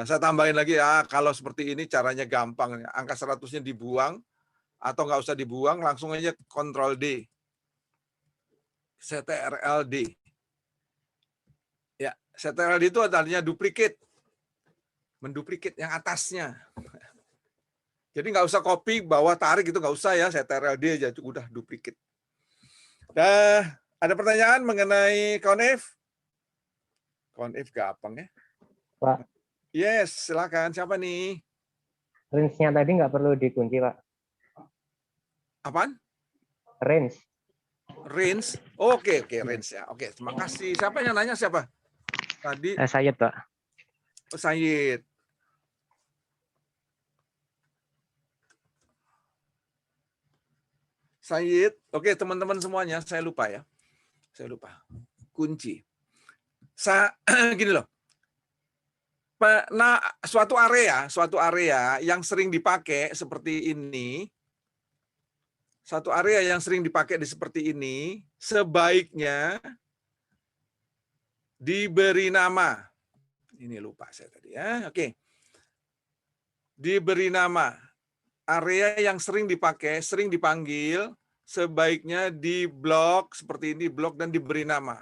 saya tambahin lagi, kalau seperti ini caranya gampang. Angka 100-nya dibuang. Atau nggak usah dibuang, langsung aja Ctrl D. CTRL D. Ya, CTRL D itu artinya duplicate. Menduplicate yang atasnya. Jadi nggak usah copy, bawah tarik itu nggak usah ya, CTRL D aja, udah duplicate. Nah, ada pertanyaan mengenai CONF? CONF gampang ya. Pak, Yes, silakan. Siapa nih? range-nya tadi nggak perlu dikunci, Pak. Apaan? Range. Range. Oke, range ya. Oke, terima kasih. Siapa yang nanya siapa? Tadi Saya, Pak. Said. Said. Oke, teman-teman semuanya, saya lupa ya. Saya lupa. Kunci. Gini loh. Nah, suatu area yang sering dipakai seperti ini, satu area yang sering dipakai seperti ini, sebaiknya diberi nama. Ini lupa saya tadi ya. Oke. Diberi nama. Area yang sering dipakai, sering dipanggil, sebaiknya diblok seperti ini, blok dan diberi nama.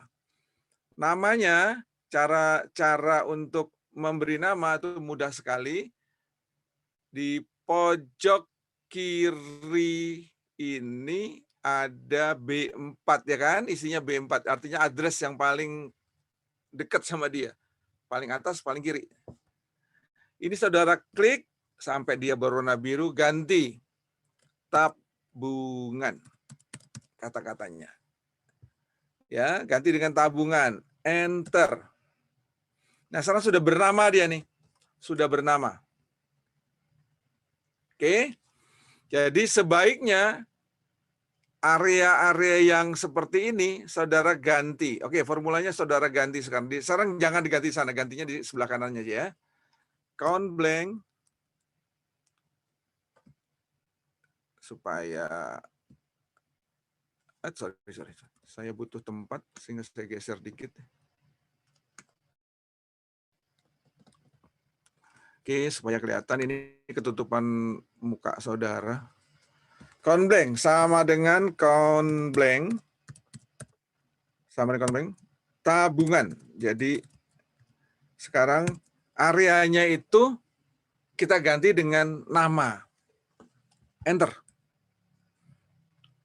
Namanya, cara untuk memberi nama itu mudah sekali. Di pojok kiri ini ada B4 ya kan, isinya B4, artinya address yang paling dekat sama dia. Paling atas, paling kiri. Ini saudara klik sampai dia berwarna biru, ganti tabungan kata-katanya. Ya, ganti dengan tabungan, enter. Nah, sekarang sudah bernama dia nih. Sudah bernama. Oke. Jadi sebaiknya area-area yang seperti ini saudara ganti. Oke, formulanya saudara ganti sekarang. Sekarang jangan diganti sana, gantinya di sebelah kanannya aja ya. Count blank supaya sorry. Saya butuh tempat sehingga saya geser dikit. Oke, supaya kelihatan ini ketutupan muka saudara. Count blank sama dengan count blank. Tabungan. Jadi sekarang areanya itu kita ganti dengan nama. Enter.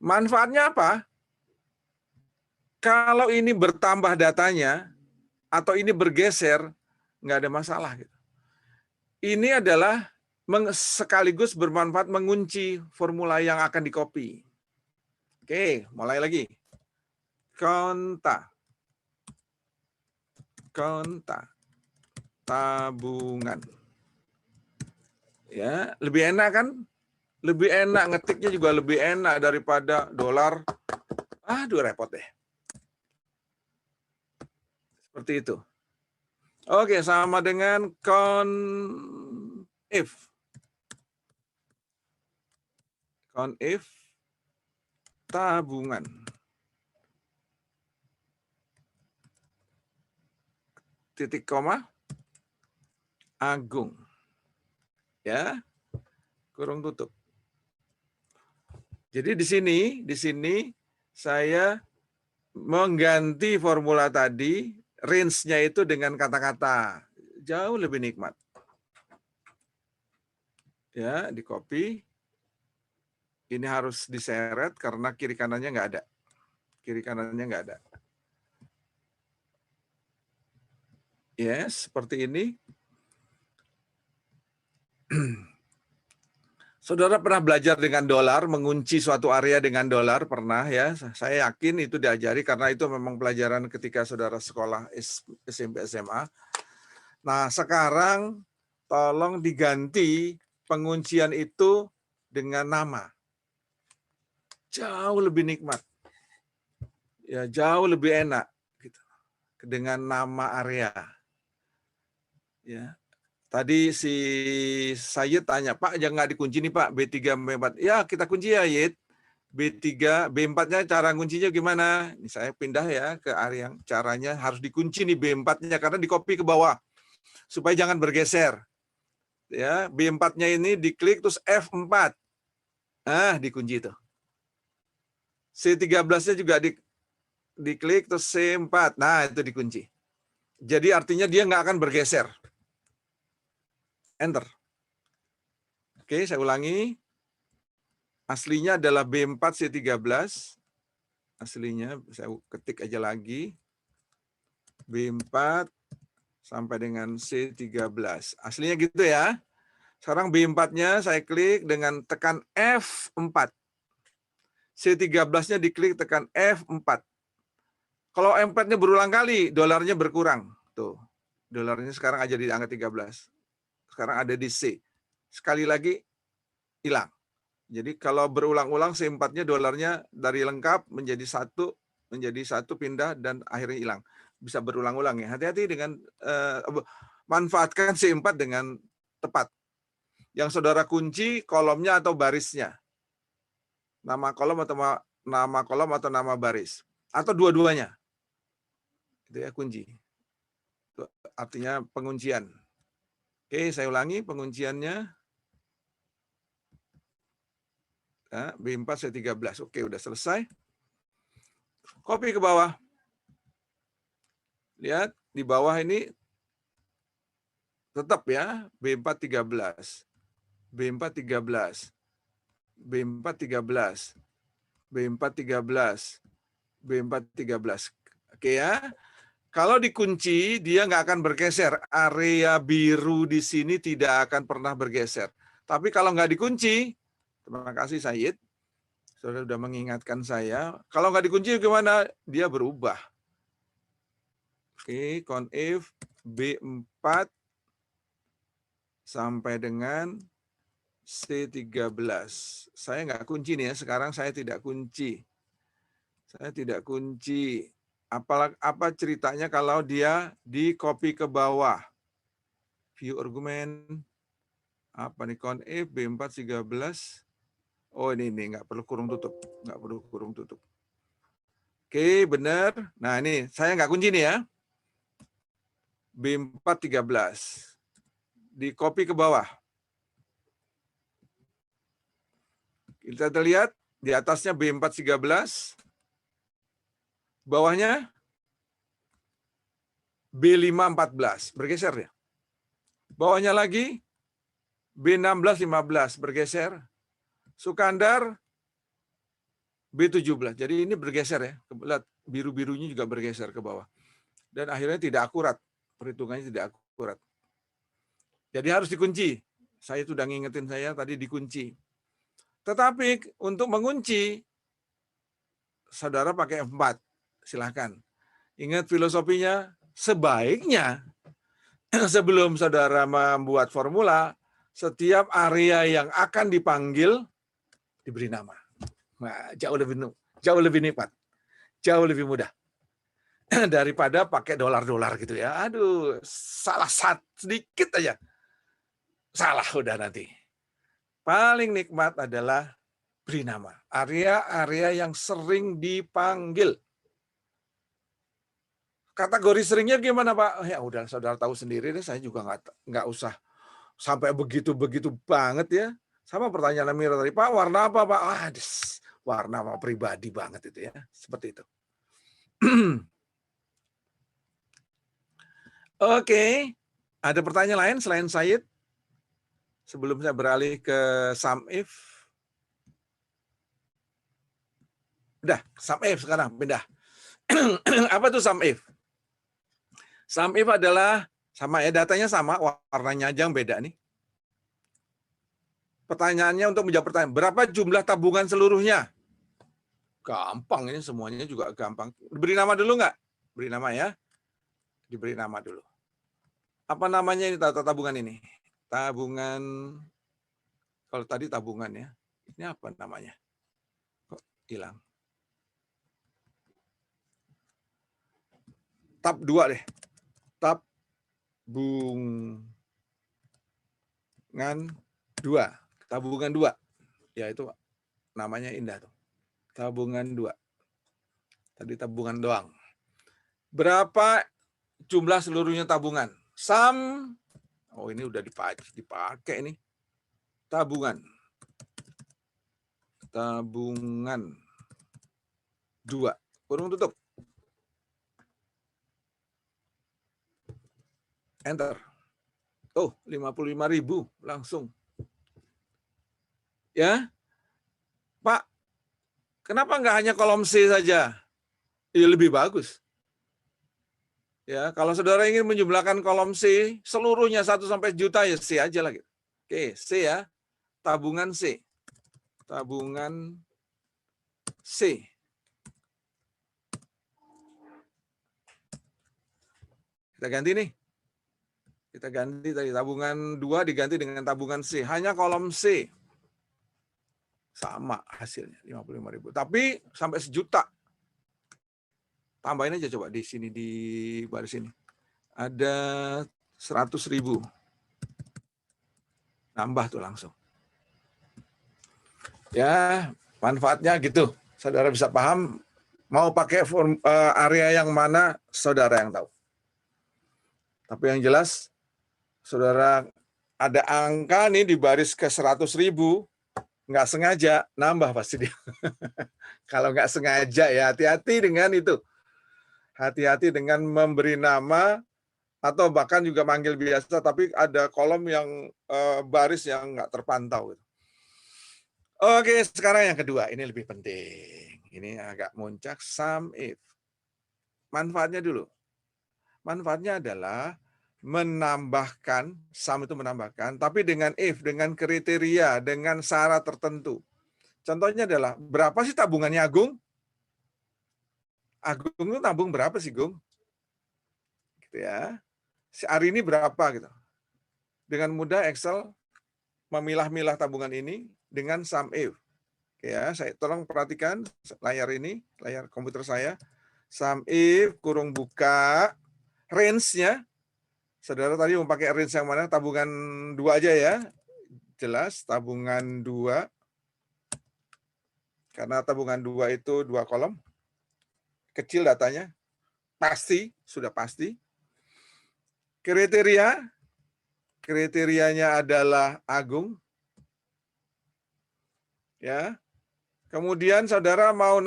Manfaatnya apa? Kalau ini bertambah datanya atau ini bergeser, nggak ada masalah. Gitu. Ini adalah sekaligus bermanfaat mengunci formula yang akan di-copy. Oke, mulai lagi. Konta. Tabungan. Ya, lebih enak kan? Lebih enak, ngetiknya juga lebih enak daripada dolar. Aduh, repot deh. Seperti itu. Oke, sama dengan CONF. CONF tabungan. titik koma, Agung. Ya, kurung tutup. Jadi di sini saya mengganti formula tadi, range-nya itu dengan kata-kata. Jauh lebih nikmat. Ya, di copy. Ini harus diseret karena kiri kanannya nggak ada. Kiri kanannya nggak ada. Yes, seperti ini. Saudara pernah belajar dengan dolar, mengunci suatu area dengan dolar, pernah ya? Saya yakin itu diajari karena itu memang pelajaran ketika saudara sekolah SMP SMA. Nah, sekarang tolong diganti penguncian itu dengan nama. Jauh lebih nikmat. Ya, jauh lebih enak gitu. Dengan nama area. Ya. Tadi si Sayyid tanya, Pak, jangan nggak dikunci nih Pak, B3, B4. Ya, kita kunci ya, Yid. B3, B4-nya cara kuncinya gimana? Ini saya pindah ya ke area yang caranya harus dikunci nih B4-nya karena di-copy ke bawah supaya jangan bergeser. Ya, B4-nya ini diklik terus F4. Nah, dikunci itu. C13-nya juga diklik terus C4. Nah, itu dikunci. Jadi artinya dia nggak akan bergeser. Enter. Oke, saya ulangi. Aslinya adalah B4 C13. Aslinya saya ketik aja lagi. B4 sampai dengan C13. Aslinya gitu ya. Sekarang B4-nya saya klik dengan tekan F4. C13-nya diklik tekan F4. Kalau M4-nya berulang kali, dolarnya berkurang. Tuh. Dolarnya sekarang aja di angka 13. Sekarang ada di C. Sekali lagi hilang. Jadi kalau berulang-ulang C4-nya dolarnya dari lengkap menjadi satu pindah dan akhirnya hilang. Bisa berulang-ulang ya. Hati-hati dengan manfaatkan C4 dengan tepat. Yang saudara kunci kolomnya atau barisnya. Nama kolom atau nama baris. Atau dua-duanya. Itu ya kunci. Itu artinya penguncian. Oke, saya ulangi pengunciannya. Ya, B4 C13. Oke, udah selesai. Copy ke bawah. Lihat, di bawah ini tetap ya, B4 13. B4 13. B4 13. B4 13. B4 13. Oke ya. Kalau dikunci, dia nggak akan bergeser. Area biru di sini tidak akan pernah bergeser. Tapi kalau nggak dikunci, terima kasih Sayyid, saudara sudah mengingatkan saya. Kalau nggak dikunci gimana? Dia berubah. Oke, conif B4 sampai dengan C13. Saya nggak kunci nih ya, sekarang saya tidak kunci. Saya tidak kunci. Apa ceritanya kalau dia di copy ke bawah? View argument. Apa nih? Conif B4 13. Oh ini nggak perlu kurung tutup. Nggak perlu kurung tutup. Oke, benar. Nah ini, saya nggak kunci nih ya. B4 13. Di copy ke bawah. Kita lihat di atasnya B4 13. Bawahnya B5 14. Bergeser ya. Bawahnya lagi B16 15. Bergeser. Sukandar B17. Jadi ini bergeser ya. Lihat biru-birunya juga bergeser ke bawah. Dan akhirnya tidak akurat. Perhitungannya tidak akurat. Jadi harus dikunci. Saya sudah ngingetin saya tadi dikunci. Tetapi untuk mengunci, saudara pakai F4. Silahkan. Ingat filosofinya, sebaiknya sebelum saudara membuat formula, setiap area yang akan dipanggil diberi nama. Nah, jauh lebih nikmat, jauh lebih mudah daripada pakai dolar-dolar gitu ya. Aduh, salah sedikit aja, salah udah nanti. Paling nikmat adalah beri nama. Area-area yang sering dipanggil. kategori seringnya gimana Pak? Ya udah saudara tahu sendiri deh, saya juga nggak usah sampai begitu banget ya. Sama pertanyaan Mira tadi, Pak warna apa Pak? Warna apa pribadi banget itu ya, seperti itu. Oke, ada pertanyaan lain selain Said? Sebelum saya beralih ke sum if. Udah, sum if sekarang pindah. Apa tuh sum if? Sum if adalah sama ya, datanya sama, warnanya aja yang beda nih. Pertanyaannya untuk menjawab pertanyaan, berapa jumlah tabungan seluruhnya? Gampang, ini semuanya juga gampang. Beri nama dulu nggak? Beri nama ya. Diberi nama dulu. Apa namanya ini tabungan ini? Tabungan, kalau tadi tabungan ya. Ini apa namanya? Kok hilang? Tab 2 deh. Tabungan 2. Tabungan 2. Ya itu namanya indah tuh. Tabungan 2. Tadi tabungan doang. Berapa jumlah seluruhnya tabungan? Sum. Oh ini udah dipakai ini. Tabungan 2. Kurung tutup. Enter. Oh, 55.000 langsung. Ya. Pak, kenapa nggak hanya kolom C saja? Ya lebih bagus. Ya, kalau saudara ingin menjumlahkan kolom C, seluruhnya 1 sampai juta ya C aja lagi. Oke, C ya. Tabungan C. Tabungan C. Kita ganti nih. Kita ganti tadi tabungan 2 diganti dengan tabungan C. Hanya kolom C. Sama hasilnya 55.000. Tapi sampai 1 juta. Tambahin aja coba di sini di baris ini. Ada 100.000. Nambah tuh langsung. Ya, manfaatnya gitu. Saudara bisa paham mau pakai area yang mana saudara yang tahu. Tapi yang jelas saudara ada angka nih di baris ke 100.000, nggak sengaja nambah pasti dia. Kalau nggak sengaja ya hati-hati dengan itu. Hati-hati dengan memberi nama atau bahkan juga manggil biasa, tapi ada kolom yang baris yang nggak terpantau. Oke, sekarang yang kedua, ini lebih penting. Ini agak muncak, sum if. Manfaatnya dulu. Manfaatnya adalah menambahkan, sum itu menambahkan, tapi dengan if, dengan kriteria, dengan syarat tertentu. Contohnya adalah, berapa sih tabungannya Agung? Agung itu tabung berapa sih, Gung? Gitu ya. Si hari ini berapa gitu. Dengan mudah Excel memilah-milah tabungan ini dengan sum if. Ya, saya tolong perhatikan layar ini, layar komputer saya. Sum if kurung buka range-nya. Saudara tadi mau pakai range yang mana? Tabungan 2 aja ya. Jelas tabungan 2. Karena tabungan 2 itu 2 kolom. Kecil datanya. Pasti, sudah pasti. Kriterianya adalah Agung. Ya. Kemudian saudara mau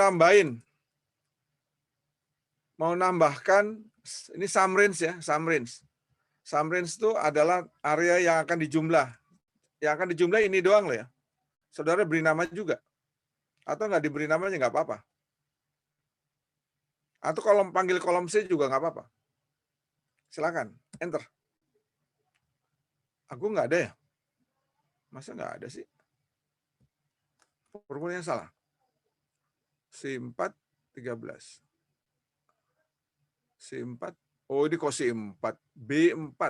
nambahkan, ini sum range ya, sum range. Sum range itu adalah area yang akan dijumlah. Yang akan dijumlah ini doang loh ya. Saudara beri nama juga. Atau nggak diberi namanya nggak apa-apa. Atau kalau panggil kolom C juga nggak apa-apa. Silakan, enter. Aku nggak ada ya? Masa nggak ada sih? Formulanya salah. C4 13. C4. Oh, ini kok C4. B4.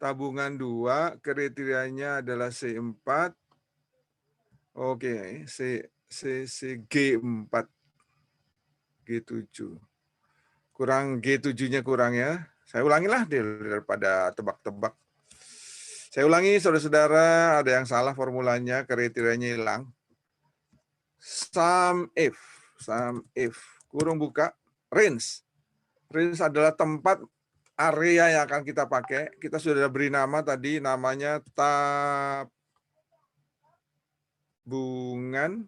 Tabungan 2, kriterianya adalah C4. Oke, G4. G7. Kurang G7-nya kurang ya. Saya ulangilah daripada tebak-tebak. Saya ulangi, saudara-saudara, ada yang salah formulanya, kriterianya hilang. Sum if, kurung buka, range. Range adalah tempat area yang akan kita pakai. Kita sudah beri nama tadi, namanya tabungan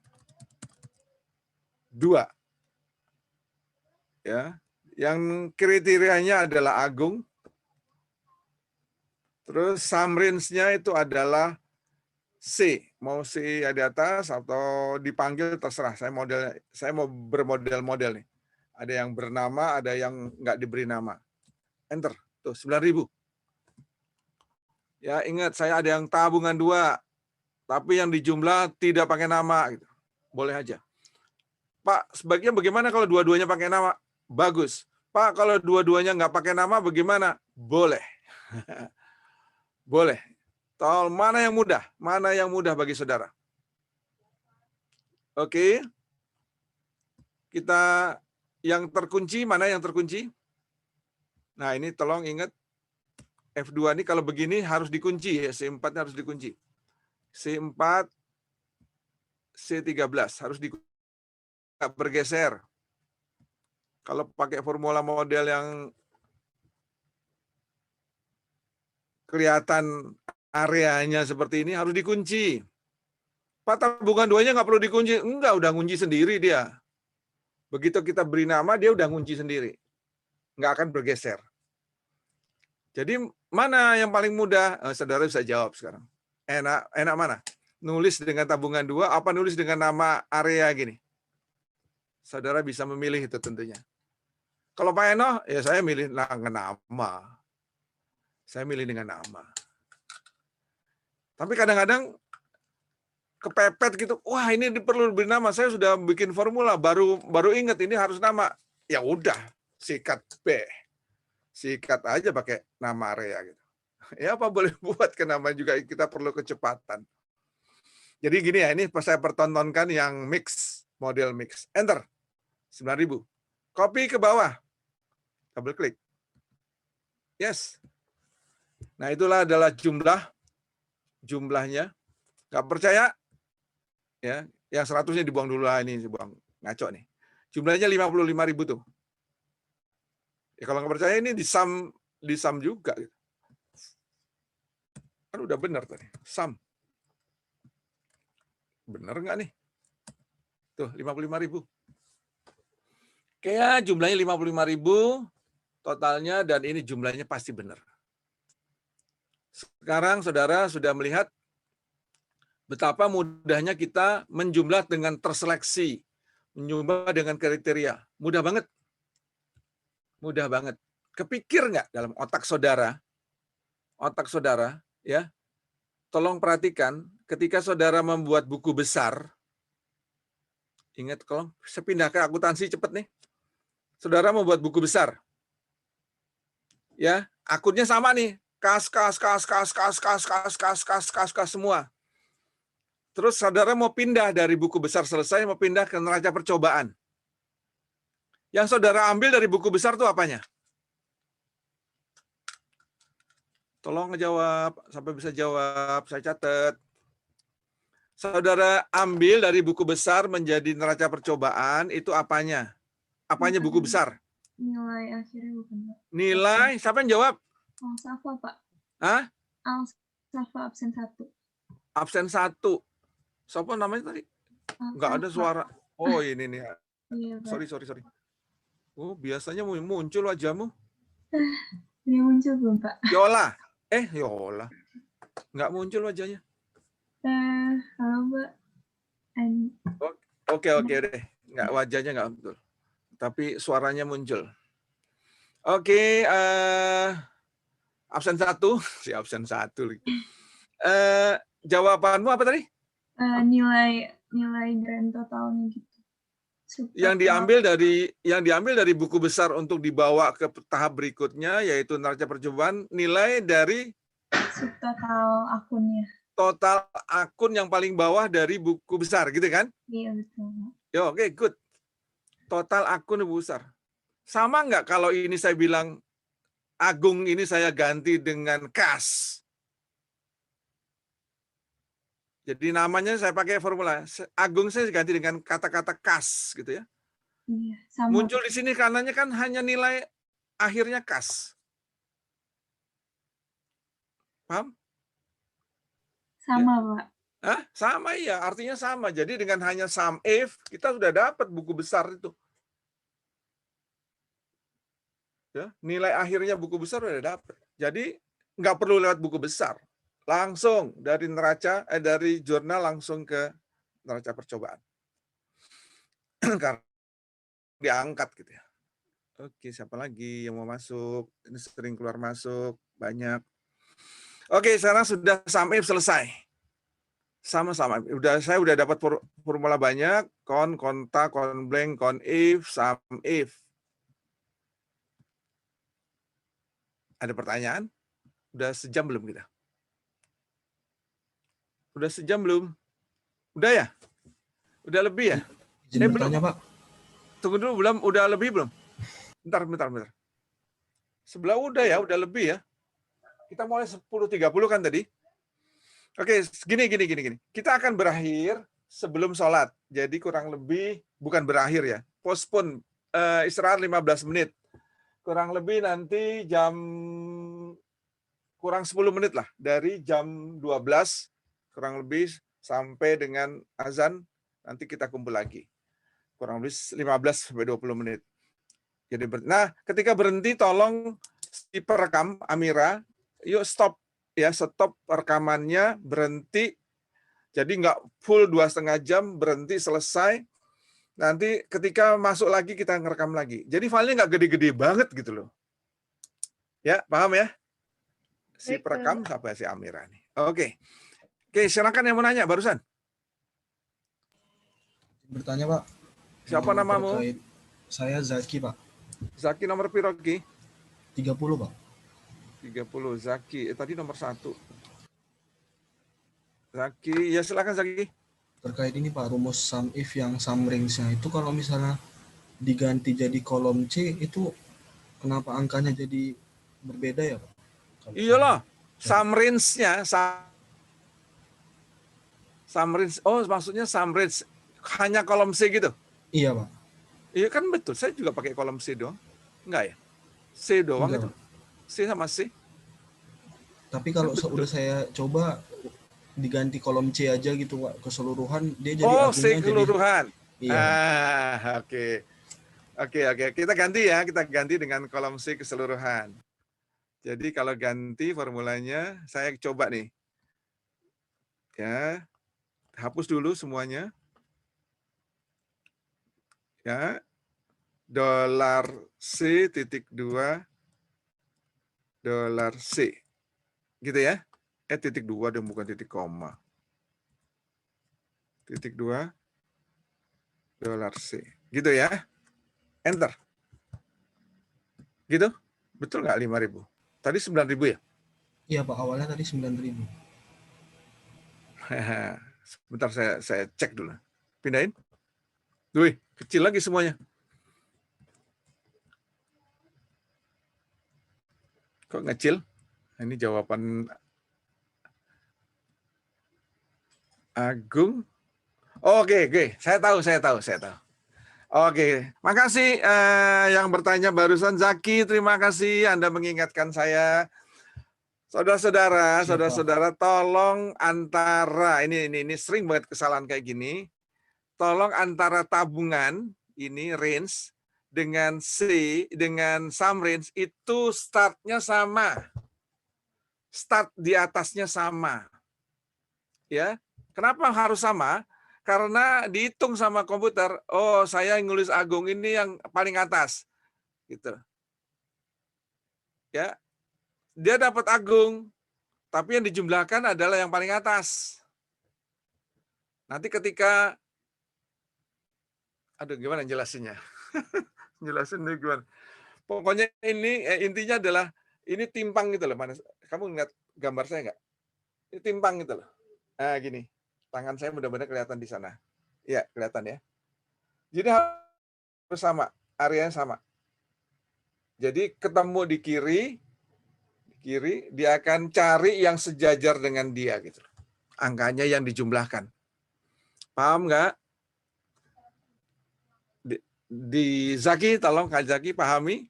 2. Ya, yang kriterianya adalah Agung. Terus sum range-nya itu adalah C. Mau C di atas atau dipanggil terserah. Saya mau bermodel-model nih. Ada yang bernama, ada yang nggak diberi nama. Enter. Tuh 9.000. Ya, ingat saya ada yang tabungan 2, tapi yang dijumlah tidak pakai nama gitu. Boleh aja. Pak, sebaiknya bagaimana kalau dua-duanya pakai nama? Bagus. Pak, kalau dua-duanya nggak pakai nama bagaimana? Boleh. Boleh. Tol mana yang mudah? Mana yang mudah bagi saudara? Oke. Kita yang terkunci, mana yang terkunci? Nah, ini tolong ingat F2 ini kalau begini harus dikunci ya, C4-nya harus dikunci. C4, C13 harus bergeser. Kalau pakai formula model yang kelihatan areanya seperti ini harus dikunci. Pak, tabungan 2-nya nggak perlu dikunci. Enggak, udah ngunci sendiri dia. Begitu kita beri nama, dia udah ngunci sendiri. Nggak akan bergeser. Jadi mana yang paling mudah? Saudara bisa jawab sekarang. Enak mana? Nulis dengan tabungan 2, apa nulis dengan nama area gini? Saudara bisa memilih itu tentunya. Kalau Pak Eno, ya saya milih nama. Saya milih dengan nama. Tapi kadang-kadang kepepet gitu. Wah, ini perlu beri nama. Saya sudah bikin formula, baru ingat ini harus nama. Ya udah, sikat B. Sikat aja pakai nama area gitu. Ya apa boleh buat ke nama juga, kita perlu kecepatan. Jadi gini ya, ini saya pertontonkan yang mix, model mix. Enter. 9.000. Copy ke bawah. Double klik. Yes. Nah, itulah adalah jumlahnya. Nggak percaya? Ya, yang 100-nya dibuang dulu lah, ini dibuang. Ngaco nih. Jumlahnya 55.000 tuh. Ya, kalau nggak percaya ini di sum juga. Kan udah benar tadi. Sum. Benar nggak nih? Tuh, 55.000. Kayak jumlahnya 55.000 totalnya, dan ini jumlahnya pasti benar. Sekarang saudara sudah melihat betapa mudahnya kita menjumlah dengan terseleksi, menjumlah dengan kriteria. Mudah banget. Mudah banget. Kepikir nggak dalam otak saudara? Otak saudara, ya. Tolong perhatikan, ketika saudara membuat buku besar, ingat, kalau saya pindah ke akuntansi cepet nih. Saudara membuat buku besar. Ya, akunnya sama nih. Kas semua. Terus saudara mau pindah dari buku besar selesai, mau pindah ke neraca percobaan. Yang saudara ambil dari buku besar itu apanya? Tolong ngejawab, sampai bisa jawab, saya catat. Saudara ambil dari buku besar menjadi neraca percobaan, itu apanya? Apanya buku besar? Nilai akhirnya bukan, Pak. Nilai, siapa yang jawab? Alsafa, Pak. Hah? Alsafa absen 1. Absen 1. Siapa namanya tadi? Nggak ada suara. Oh, ini nih. Iya, Pak. Sorry. Oh, biasanya muncul wajahmu. Ini muncul belum, Pak? Yola. Yola. Nggak muncul wajahnya. Halo, Mbak. Oke deh. Nggak, wajahnya nggak betul. Tapi suaranya muncul. Oke, absen 1. Si absen 1 lagi. Jawabanmu apa tadi? Nilai grand totalnya gitu. Yang diambil dari buku besar untuk dibawa ke tahap berikutnya, yaitu neraca percobaan, nilai dari subtotal akunnya. Total akun yang paling bawah dari buku besar, gitu kan? Iya, betul. Yo, oke, good. Total akun buku besar. Sama nggak kalau ini saya bilang Agung ini saya ganti dengan kas? Jadi namanya saya pakai formula. Agung saya ganti dengan kata-kata kas, gitu ya. Iya, sama. Muncul di sini kanannya kan hanya nilai akhirnya kas. Paham? Sama, Pak. Hah? Sama ya, artinya sama. Jadi dengan hanya sum if, kita sudah dapat buku besar itu. Ya, nilai akhirnya buku besar sudah dapat. Jadi nggak perlu lewat buku besar. Langsung dari dari jurnal langsung ke neraca percobaan. Karena diangkat gitu ya. Oke, siapa lagi yang mau masuk? Ini sering keluar masuk, banyak. Oke, sekarang sudah sum if selesai. Sama-sama. Saya udah dapat formula banyak, konta, blank, if, sum if. Ada pertanyaan? Udah sejam belum kita? Udah sejam belum? Udah ya? Udah lebih ya? Izin belum. bertanya, Pak. Tunggu dulu, belum? Udah lebih belum? Bentar. Sebelah udah ya, udah lebih ya. Kita mulai 10.30 kan tadi? Oke, gini. Kita akan berakhir sebelum sholat. Jadi kurang lebih, bukan berakhir ya, postpone, istirahat 15 menit. Kurang lebih nanti kurang 10 menit lah. Dari jam 12, kurang lebih sampai dengan azan, nanti kita kumpul lagi. Kurang lebih 15-20 menit. Jadi, ketika berhenti, tolong si perekam, Amira, yuk stop. Ya, stop rekamannya, berhenti. Jadi nggak full 2,5 jam, berhenti, selesai. Nanti ketika masuk lagi, kita ngerekam lagi. Jadi filenya nggak gede-gede banget gitu loh. Ya, paham ya? Si Baik, perekam sampai si Amira nih. Oke, silakan yang mau nanya barusan. Bertanya, Pak. Siapa namamu? Saya Zaki, Pak. Zaki nomor piro ki? 30, Pak. 30 Zaki. Tadi nomor 1. Zaki, ya silakan Zaki. Terkait ini, Pak, rumus sum if yang sum range-nya itu kalau misalnya diganti jadi kolom C, itu kenapa angkanya jadi berbeda ya, Pak? Iyalah, sum range-nya, sum range. Oh, maksudnya sum range hanya kolom C gitu? Iya, Pak. Iya kan betul, saya juga pakai kolom C doang. Enggak ya? C doang Enggak, itu. Pak. C sama C. Tapi kalau udah saya coba diganti kolom C aja gitu, Pak, keseluruhan dia jadi Oh, C agungnya keseluruhan. jadi iya. Oke. Kita ganti dengan kolom C keseluruhan. Jadi kalau ganti formulanya, saya coba nih. Ya, hapus dulu semuanya. Ya, $C.2 $C. Gitu ya. Titik 2 dan bukan titik koma. Titik 2 $C. Gitu ya. Enter. Gitu? Betul nggak 5.000? Tadi 9.000 ya? Iya, Pak, awalnya tadi 9.000. Sebentar saya cek dulu. Pindahin. Wih, kecil lagi semuanya. Kok ngecil? Ini jawaban Agung. Oke. Saya tahu. Oke, makasih yang bertanya barusan Zaki. Terima kasih Anda mengingatkan saya. Saudara-saudara, tolong antara ini sering banget kesalahan kayak gini. Tolong antara tabungan ini range dengan dengan sum range itu startnya sama. Start di atasnya sama. Ya. Kenapa harus sama? Karena dihitung sama komputer, oh saya nulis Agung ini yang paling atas. Gitu. Ya. Dia dapat Agung, tapi yang dijumlahkan adalah yang paling atas. Nanti ketika gimana jelasinnya? Jelasinnya gimana? Pokoknya ini intinya adalah ini timpang gitu loh. Kamu ngeliat gambar saya nggak? Ini timpang gitu loh. Nah, gini. Tangan saya mudah-mudahan kelihatan di sana. Iya, kelihatan ya. Jadi harus sama, areanya sama. Jadi ketemu di kiri, dia akan cari yang sejajar dengan dia gitu. Angkanya yang dijumlahkan. Paham nggak? Di Zaki, tolong Kak Zaki pahami.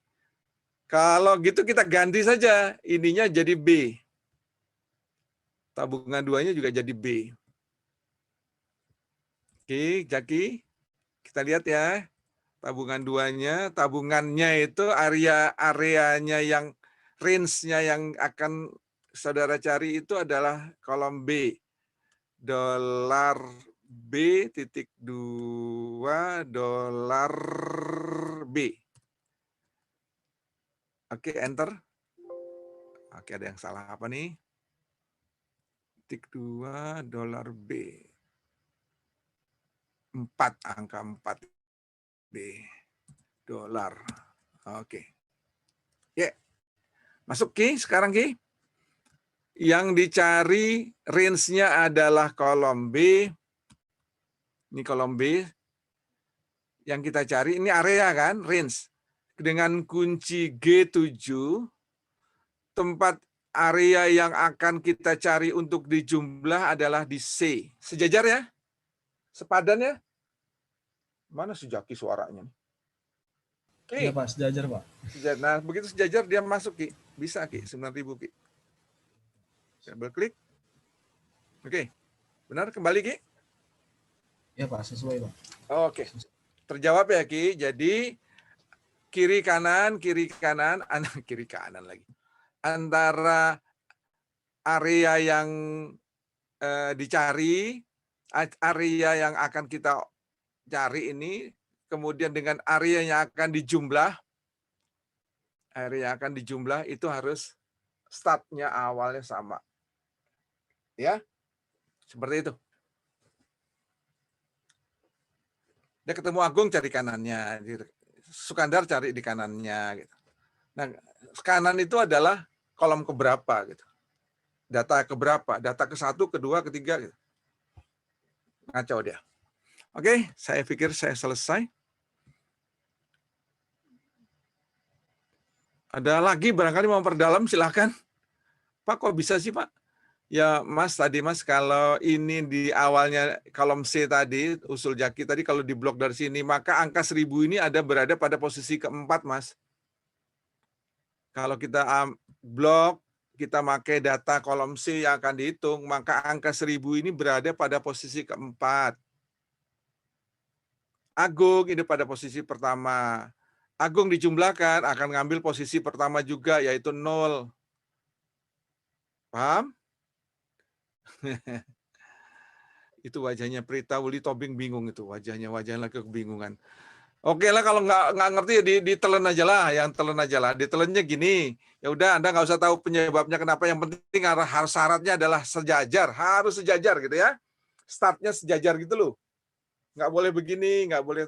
Kalau gitu kita ganti saja, ininya jadi B. Tabungan 2-nya juga jadi B. Oke, Jaki. Kita lihat ya. Tabungan 2-nya, tabungannya itu areanya yang range-nya yang akan saudara cari itu adalah kolom B. Dolar B titik 2 dolar B. Oke, enter. Oke, ada yang salah apa nih? Titik 2 dolar B. 4, angka 4 B. Dolar. Oke. Ya. Masuk Ki, sekarang Ki. Yang dicari range-nya adalah kolom B. Ini kolom B. Yang kita cari, ini area kan, range. Dengan kunci G7, tempat area yang akan kita cari untuk dijumlah adalah di C. Sejajar ya? Sepadan ya? Mana si Jaki suaranya? Ki. Iya Pak, sejajar Pak. Sejajar. Nah, begitu sejajar dia masuk Ki. Bisa Ki, 9.000 Ki. Double klik. Oke. Benar kembali Ki? Iya Pak, sesuai Pak. Oke. Terjawab ya Ki. Jadi kiri kanan kiri kanan lagi. Antara area yang dicari, area yang akan kita cari ini, kemudian dengan area yang akan dijumlah, itu harus startnya awalnya sama. Ya, seperti itu. Dia ketemu Agung cari kanannya, Sukandar cari di kanannya. Gitu. Nah, kanan itu adalah kolom keberapa gitu. Data keberapa? Data ke-1, ke-2, ke-3 gitu. Ngaco dia. Oke, saya pikir saya selesai. Ada lagi barangkali mau perdalam, silahkan. Pak, kok bisa sih Pak? Ya Mas, tadi Mas, kalau ini di awalnya kolom C tadi, usul Jaki tadi kalau diblok dari sini, maka angka 1000 ini berada pada posisi keempat Mas. Kalau kita blok, kita pakai data kolom C yang akan dihitung, maka angka 1000 ini berada pada posisi keempat. Agung ini pada posisi pertama. Agung dijumlahkan akan ngambil posisi pertama juga, yaitu 0. Paham? Itu wajahnya Prita Wuli Tobing bingung itu, wajahnya lagi kebingungan. Oke lah, kalau nggak ngerti ya ditelen aja lah, Ditelennya gini, ya udah Anda nggak usah tahu penyebabnya kenapa, yang penting harus syaratnya adalah sejajar, harus sejajar gitu ya. Startnya sejajar gitu loh. Nggak boleh begini, nggak boleh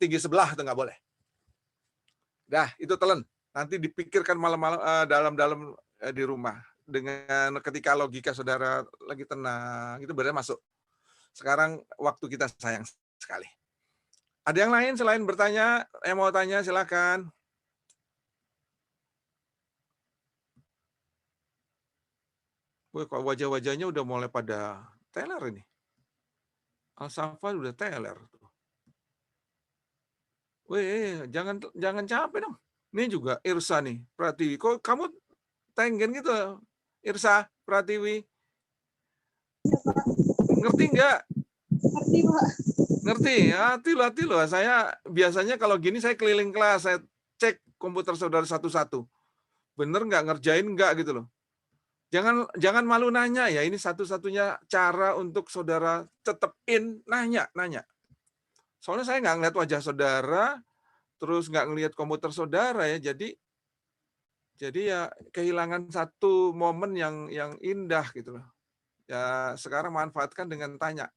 tinggi sebelah, itu nggak boleh. Dah, itu telan. Nanti dipikirkan malam-malam dalam-dalam di rumah. Dengan ketika logika saudara lagi tenang, itu berarti masuk. Sekarang waktu kita sayang sekali. Ada yang lain selain bertanya? Yang mau tanya silakan. Wih, kok wajah-wajahnya udah mulai pada teler ini. Al-Safa udah teler. Wih, jangan capek dong. Ini juga Irsa nih, Pratiwi. Kok kamu tenggen gitu, Irsa, Pratiwi? Ngerti nggak? Ngerti, Pak. Ngerti? Hati loh. Saya biasanya kalau gini saya keliling kelas, saya cek komputer saudara satu-satu. Bener nggak, ngerjain nggak gitu loh. Jangan malu nanya ya, ini satu-satunya cara untuk saudara tetap nanya. Soalnya saya nggak ngeliat wajah saudara, terus nggak ngeliat komputer saudara ya, jadi ya kehilangan satu momen yang indah gitu loh. Ya sekarang manfaatkan dengan tanya.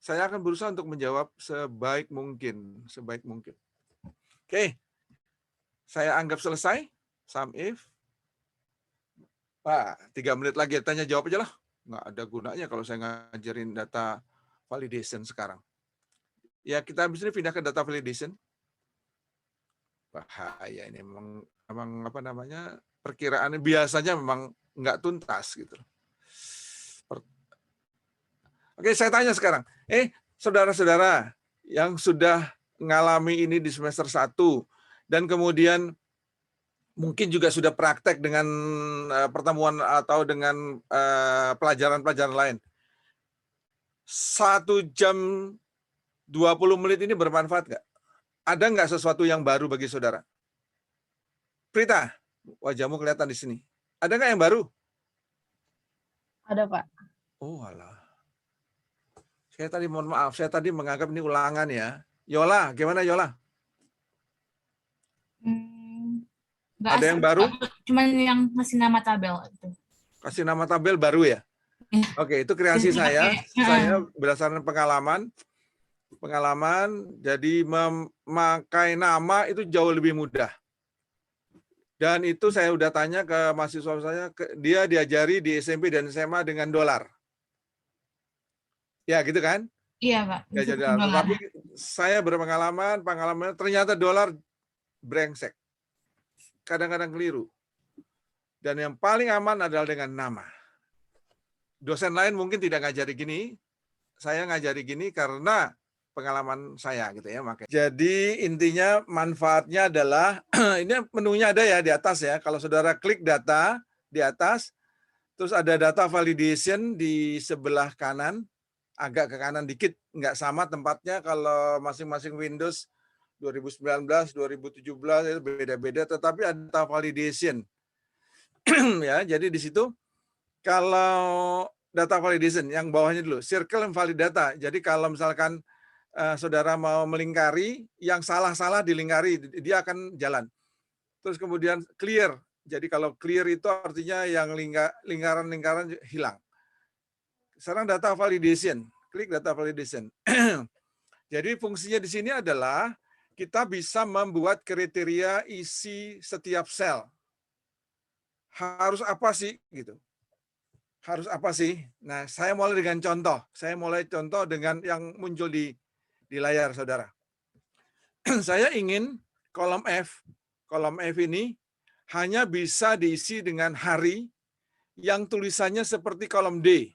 Saya akan berusaha untuk menjawab sebaik mungkin. Oke, saya anggap selesai. Sum if. Wah, 3 menit lagi, tanya jawab aja lah. Nggak ada gunanya kalau saya ngajarin data validation sekarang. Ya, kita habis ini pindah ke data validation. Bahaya ini memang apa namanya, perkiraannya biasanya memang nggak tuntas gitu. Oke, saya tanya sekarang. Saudara-saudara yang sudah ngalami ini di semester 1 dan kemudian mungkin juga sudah praktek dengan pertemuan atau dengan pelajaran-pelajaran lain. 1 jam 20 menit ini bermanfaat nggak? Ada nggak sesuatu yang baru bagi saudara? Prita, wajahmu kelihatan di sini. Ada nggak yang baru? Ada, Pak. Oh alah. Saya tadi mohon maaf, saya tadi menganggap ini ulangan ya. Yola, gimana Yola? Nggak Ada yang asal, baru? Pak. Cuman yang ngasih nama tabel itu. Kasih nama tabel baru ya? Oke, itu kreasi saya. Saya berdasarkan pengalaman, jadi memakai nama itu jauh lebih mudah. Dan itu saya udah tanya ke mahasiswa saya, dia diajari di SMP dan SMA dengan dolar. Ya gitu kan? Iya, Pak. Ya, jadi, tapi saya berpengalaman, pengalamannya ternyata dolar brengsek. Kadang-kadang keliru. Dan yang paling aman adalah dengan nama. Dosen lain mungkin tidak ngajari gini, saya ngajari gini karena pengalaman saya gitu ya. Makanya. Jadi intinya manfaatnya adalah ini menunya ada ya di atas ya. Kalau saudara klik data di atas, terus ada data validation di sebelah kanan, agak ke kanan dikit, nggak sama tempatnya kalau masing-masing Windows 2019, 2017 itu beda-beda, tetapi ada data validation. Ya, jadi di situ kalau data validation yang bawahnya dulu, circle and valid data. Jadi kalau misalkan saudara mau melingkari, yang salah-salah dilingkari, dia akan jalan. Terus kemudian clear. Jadi kalau clear itu artinya yang lingkaran-lingkaran hilang. Sekarang data validation, klik data validation. Jadi fungsinya di sini adalah kita bisa membuat kriteria isi setiap sel. Harus apa sih gitu? Harus apa sih? Nah, saya mulai dengan contoh. Saya mulai contoh dengan yang muncul di layar saudara. Saya ingin kolom F ini hanya bisa diisi dengan hari yang tulisannya seperti kolom D.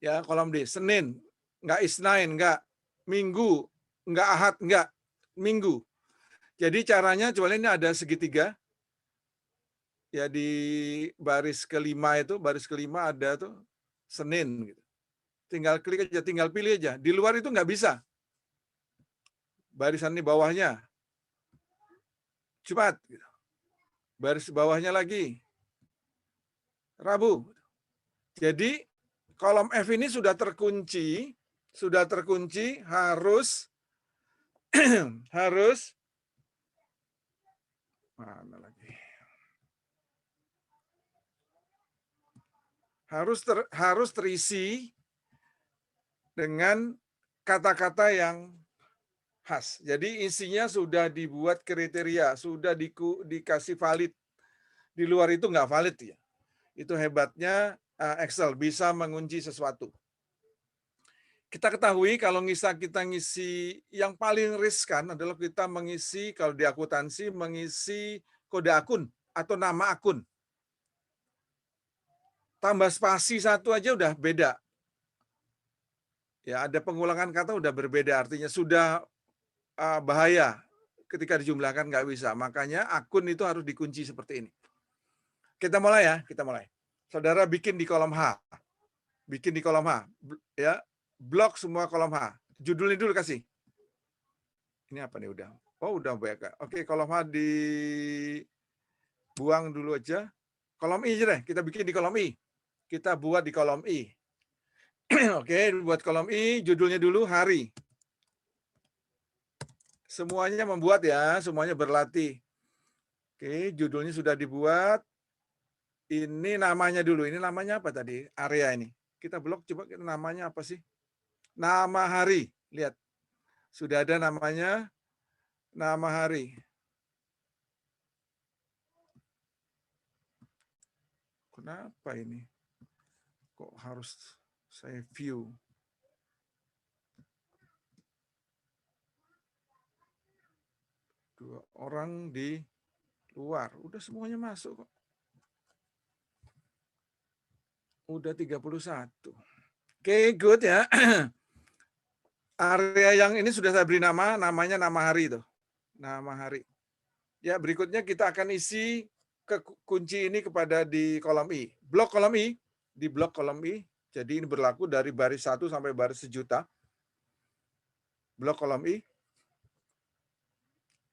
Ya, kolom D. Senin, enggak Isnain, enggak Minggu, enggak Ahad, enggak Minggu. Jadi caranya coba ini ada segitiga. Ya di baris kelima itu, baris kelima ada tuh Senin gitu. Tinggal klik aja, tinggal pilih aja. Di luar itu nggak bisa. Barisan di bawahnya Jumat. Gitu. Baris bawahnya lagi Rabu. Jadi kolom F ini sudah terkunci harus harus mana lagi? Harus terisi dengan kata-kata yang khas. Jadi isinya sudah dibuat kriteria, sudah dikasih valid. Di luar itu nggak valid ya. Itu hebatnya Excel, bisa mengunci sesuatu. Kita ketahui kalau kita ngisi yang paling riskan adalah kita mengisi, kalau di akuntansi, mengisi kode akun atau nama akun. Tambah spasi satu aja udah beda. Ya, ada pengulangan kata udah berbeda, artinya sudah bahaya ketika dijumlahkan nggak bisa. Makanya akun itu harus dikunci seperti ini. Kita mulai ya, kita mulai. Saudara bikin di kolom H. Bikin di kolom H. Ya, blok semua kolom H. Judulnya dulu kasih. Ini apa nih udah? Oh, udah banyak. Oke, kolom H dibuang dulu aja. Kolom I aja deh, kita bikin di kolom I. Kita buat di kolom I. Oke, buat kolom I, judulnya dulu hari. Semuanya membuat ya, semuanya berlatih. Oke, judulnya sudah dibuat. Ini namanya dulu. Ini namanya apa tadi? Area ini. Kita blok, coba namanya apa sih? Nama hari. Lihat. Sudah ada namanya. Nama hari. Kenapa ini? Kok harus saya view? Dua orang di luar. Udah semuanya masuk kok. Udah 31. Oke, good ya. area yang ini sudah saya beri nama, namanya nama hari itu. Nama hari. Ya, berikutnya kita akan isi kunci ini kepada di kolom I. Blok kolom I, di blok kolom I. Jadi ini berlaku dari baris 1 sampai baris 1.000.000. Blok kolom I.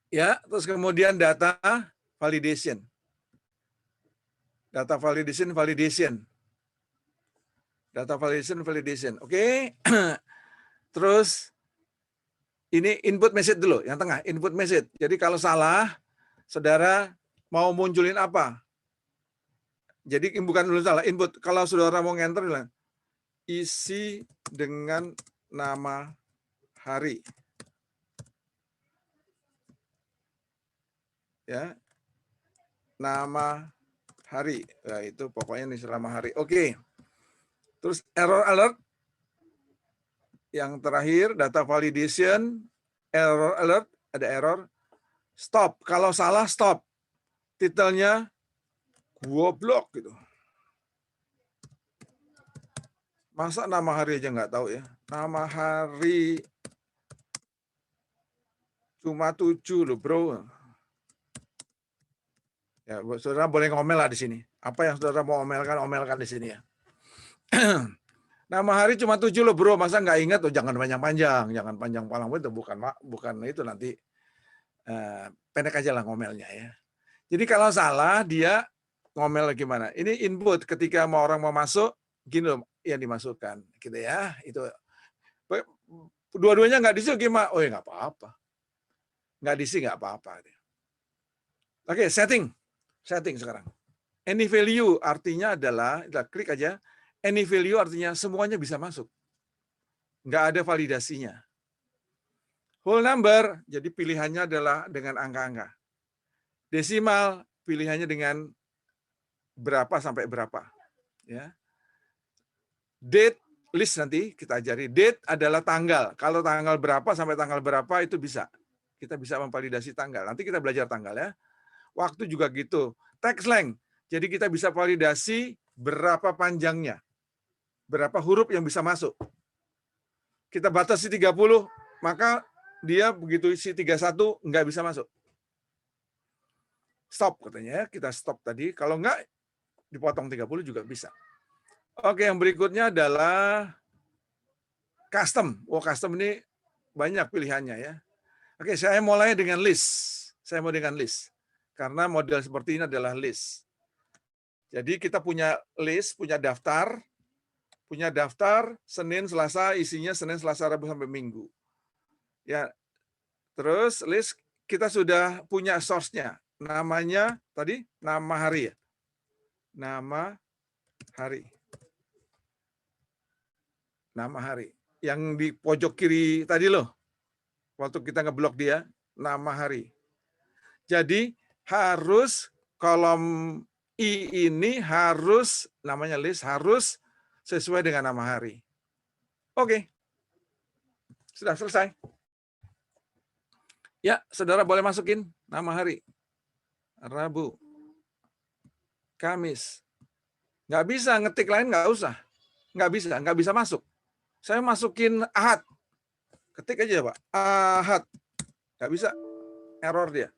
Ya, terus kemudian data validation. Data validation, validation. Data validation, validation. Oke. Terus ini input message dulu, yang tengah, input message. Jadi kalau salah, saudara mau munculin apa? Jadi bukan dulu salah, input. Kalau saudara mau enter, isi dengan nama hari. Ya, nama hari. Nah, itu pokoknya nih nama hari. Oke. Terus error alert. Yang terakhir data validation, error alert, ada error. Stop. Kalau salah stop. Titelnya goblok gitu. Masa nama hari aja nggak tahu ya? Nama hari cuma 7 loh, bro. Ya, saudara boleh ngomel lah di sini. Apa yang saudara mau omelkan, omelkan di sini ya. Nama hari cuma 7 loh, bro. Masa nggak ingat? Oh, jangan panjang-panjang, jangan panjang palang itu bukan itu nanti pendek aja lah ngomelnya ya. Jadi kalau salah dia ngomel gimana? Ini input ketika orang mau masuk, gini loh yang dimasukkan, gitu ya. Itu dua-duanya nggak diisi gimana? Oh ya nggak apa-apa, nggak diisi nggak apa-apa. Oke, setting sekarang. Any value artinya adalah, kita klik aja. Any value artinya semuanya bisa masuk. Nggak ada validasinya. Whole number, jadi pilihannya adalah dengan angka-angka. Desimal, pilihannya dengan berapa sampai berapa. Ya. Date, list nanti kita ajari. Date adalah tanggal. Kalau tanggal berapa sampai tanggal berapa itu bisa. Kita bisa memvalidasi tanggal. Nanti kita belajar tanggal ya. Waktu juga gitu. Text length, jadi kita bisa validasi berapa panjangnya. Berapa huruf yang bisa masuk. Kita batasi 30, maka dia begitu isi 31 nggak bisa masuk. Stop katanya ya, kita stop tadi. Kalau nggak dipotong 30 juga bisa. Oke, yang berikutnya adalah custom. Custom ini banyak pilihannya ya. Oke, saya mulai dengan list. Saya mau dengan list. Karena model seperti ini adalah list. Jadi kita punya list, punya daftar Senin, Selasa, isinya Senin, Selasa, Rabu sampai Minggu. Ya, terus list kita sudah punya source-nya. Namanya tadi nama hari ya. Nama hari. Nama hari. Yang di pojok kiri tadi loh. Waktu kita ngeblok dia, nama hari. Jadi harus kolom I ini harus, namanya list, harus sesuai dengan nama hari. Oke. Sudah selesai. Ya, saudara boleh masukin nama hari. Rabu. Kamis. Nggak bisa, ngetik lain nggak usah. Nggak bisa masuk. Saya masukin Ahad. Ketik aja Pak. Ahad. Nggak bisa. Error dia.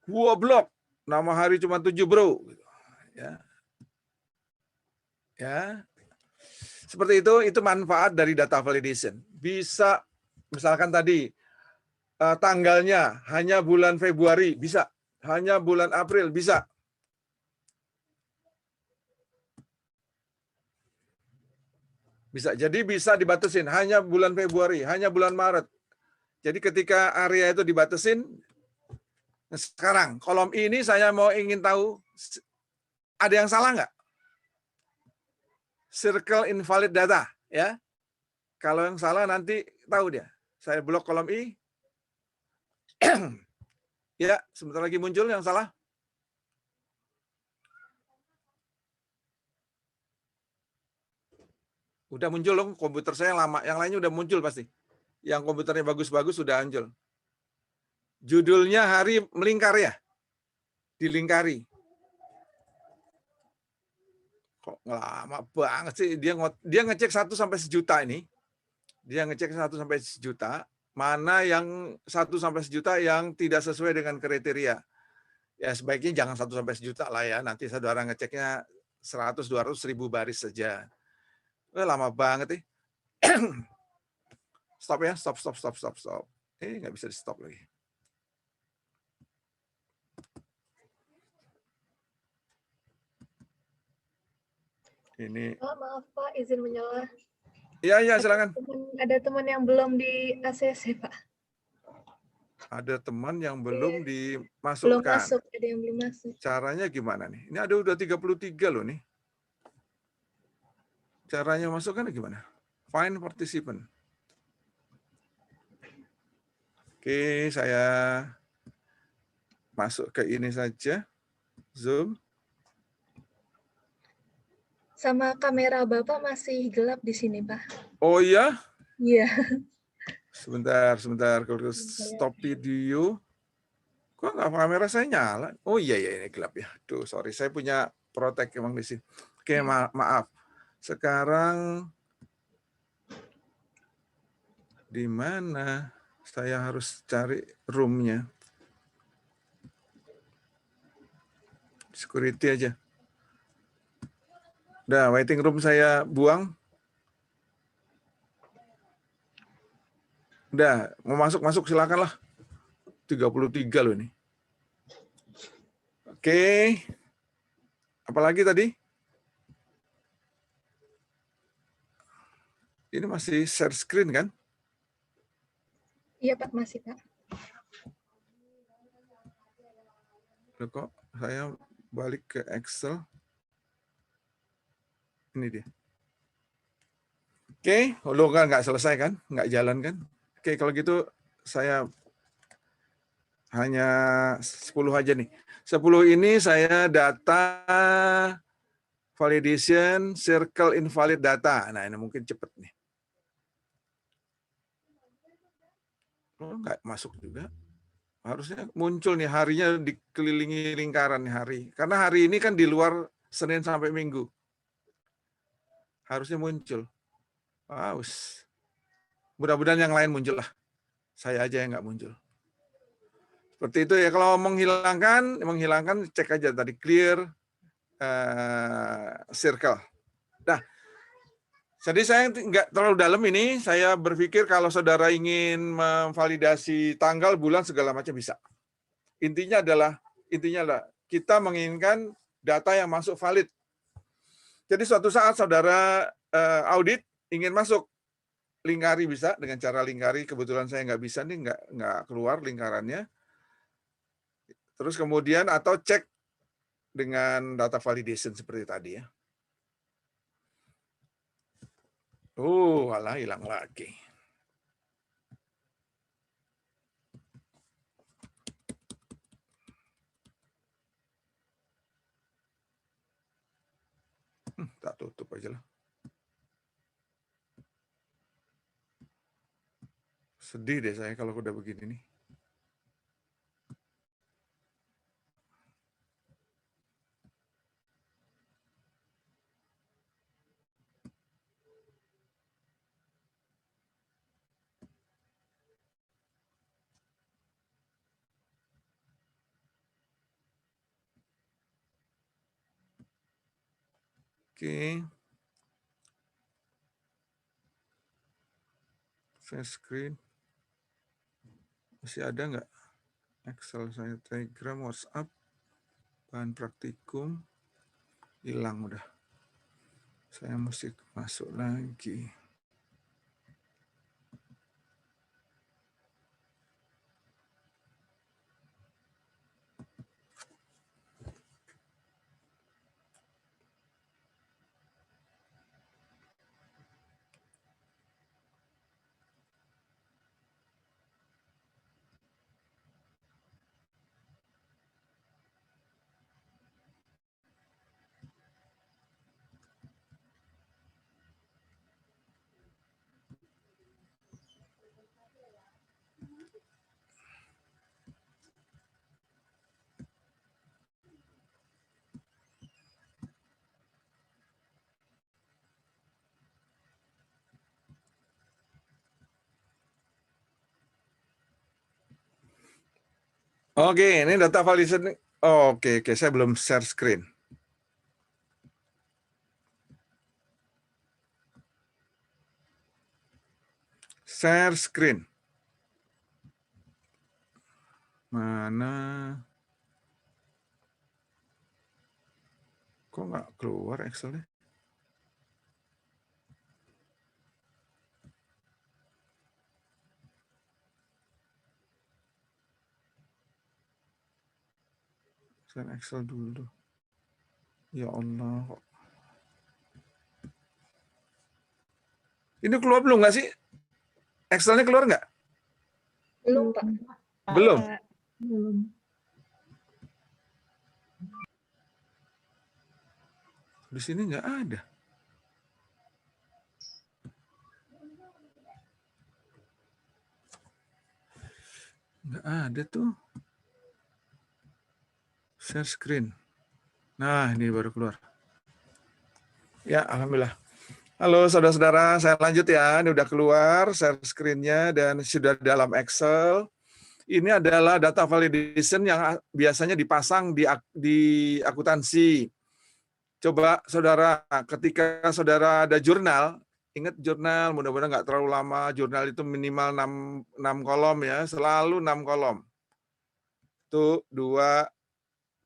Goblok. Nama hari cuma 7 bro. Ya. Ya. Seperti itu manfaat dari data validation. Bisa, misalkan tadi, tanggalnya hanya bulan Februari, bisa. Hanya bulan April, bisa. Bisa. Jadi bisa dibatasin, hanya bulan Februari, hanya bulan Maret. Jadi ketika area itu dibatasin, sekarang kolom ini saya ingin tahu, ada yang salah nggak? Circle invalid data, ya. Kalau yang salah nanti tahu dia. Saya blok kolom I. Ya, sebentar lagi muncul yang salah. Udah muncul dong, komputer saya lama. Yang lainnya udah muncul pasti. Yang komputernya bagus-bagus sudah muncul. Judulnya hari melingkar ya. Dilingkari. Kok lama banget sih dia ngecek 1 sampai 1 juta ini. Dia ngecek 1 sampai sejuta, mana yang 1 sampai sejuta yang tidak sesuai dengan kriteria. Ya sebaiknya jangan 1 sampai sejuta lah ya, nanti saudara ngeceknya 100, 200 ribu baris saja. Lama banget nih. Stop ya, stop. Nggak bisa di stop lagi. Ini. Pak, maaf Pak, izin menyela. Iya, silakan. Ada teman yang belum di ACC, Pak. Ada teman yang Belum belum dimasukkan. masuk, ada yang belum masuk. Caranya gimana nih? Ini ada udah 33 loh nih. Caranya masukkan gimana? Find participant. Oke, saya masuk ke ini saja. Zoom. Sama kamera Bapak masih gelap di sini, Pak. Oh iya? Iya. Sebentar. Kalau stop video. Kok nggak kamera saya nyala? Oh iya, ini gelap ya. Duh, sorry. Saya punya protek emang di sini. Oke, maaf. Sekarang di mana saya harus cari room-nya? Security aja. Udah, waiting room saya buang. Udah, mau masuk silakan lah. 33 loh ini. Oke. Apalagi tadi? Ini masih share screen kan? Iya, Pak, masih, Pak. Loh, kok saya balik ke Excel. Ini dia. Oke, lo nggak selesai kan? Nggak jalan kan? Oke, kalau gitu saya hanya 10 aja nih. 10 ini saya data validation circle invalid data. Nah, ini mungkin cepet nih. Oh, nggak masuk juga. Harusnya muncul nih harinya dikelilingi lingkaran nih hari. Karena hari ini kan di luar Senin sampai Minggu. Harusnya muncul. Mudah-mudahan yang lain muncul lah. Saya aja yang nggak muncul. Seperti itu ya. Kalau menghilangkan cek aja tadi clear circle. Nah, jadi saya nggak terlalu dalam ini. Saya berpikir kalau saudara ingin memvalidasi tanggal, bulan segala macam bisa. Intinya adalah kita menginginkan data yang masuk valid. Jadi suatu saat saudara audit ingin masuk lingkari bisa dengan cara lingkari. Kebetulan saya nggak bisa nih, nggak keluar lingkarannya. Terus kemudian atau cek dengan data validation seperti tadi ya. Alah hilang lagi. Tak tutup aja lah. Sedih deh saya kalau udah begini nih. Oke. Share screen. Masih ada nggak? Excel saya, Telegram, WhatsApp, bahan praktikum, hilang udah. Saya mesti masuk lagi. Oke, ini data validation. Oke, saya belum share screen. Share screen. Mana? Kok nggak keluar Excel-nya? Share Excel dulu. Ya Allah. Kok. Ini keluar belum nggak sih? Excel-nya keluar nggak? Belum, Pak. Belum. Belum. Di sini nggak ada. Nggak ada tuh. Share screen. Nah, ini baru keluar. Ya, alhamdulillah. Halo saudara-saudara, saya lanjut ya. Ini udah keluar share screen-nya dan sudah dalam Excel. Ini adalah data validation yang biasanya dipasang di akuntansi. Coba saudara, ketika saudara ada jurnal, ingat jurnal, mudah-mudahan nggak terlalu lama. Jurnal itu minimal 6 kolom ya, selalu 6 kolom. Tuh, 2,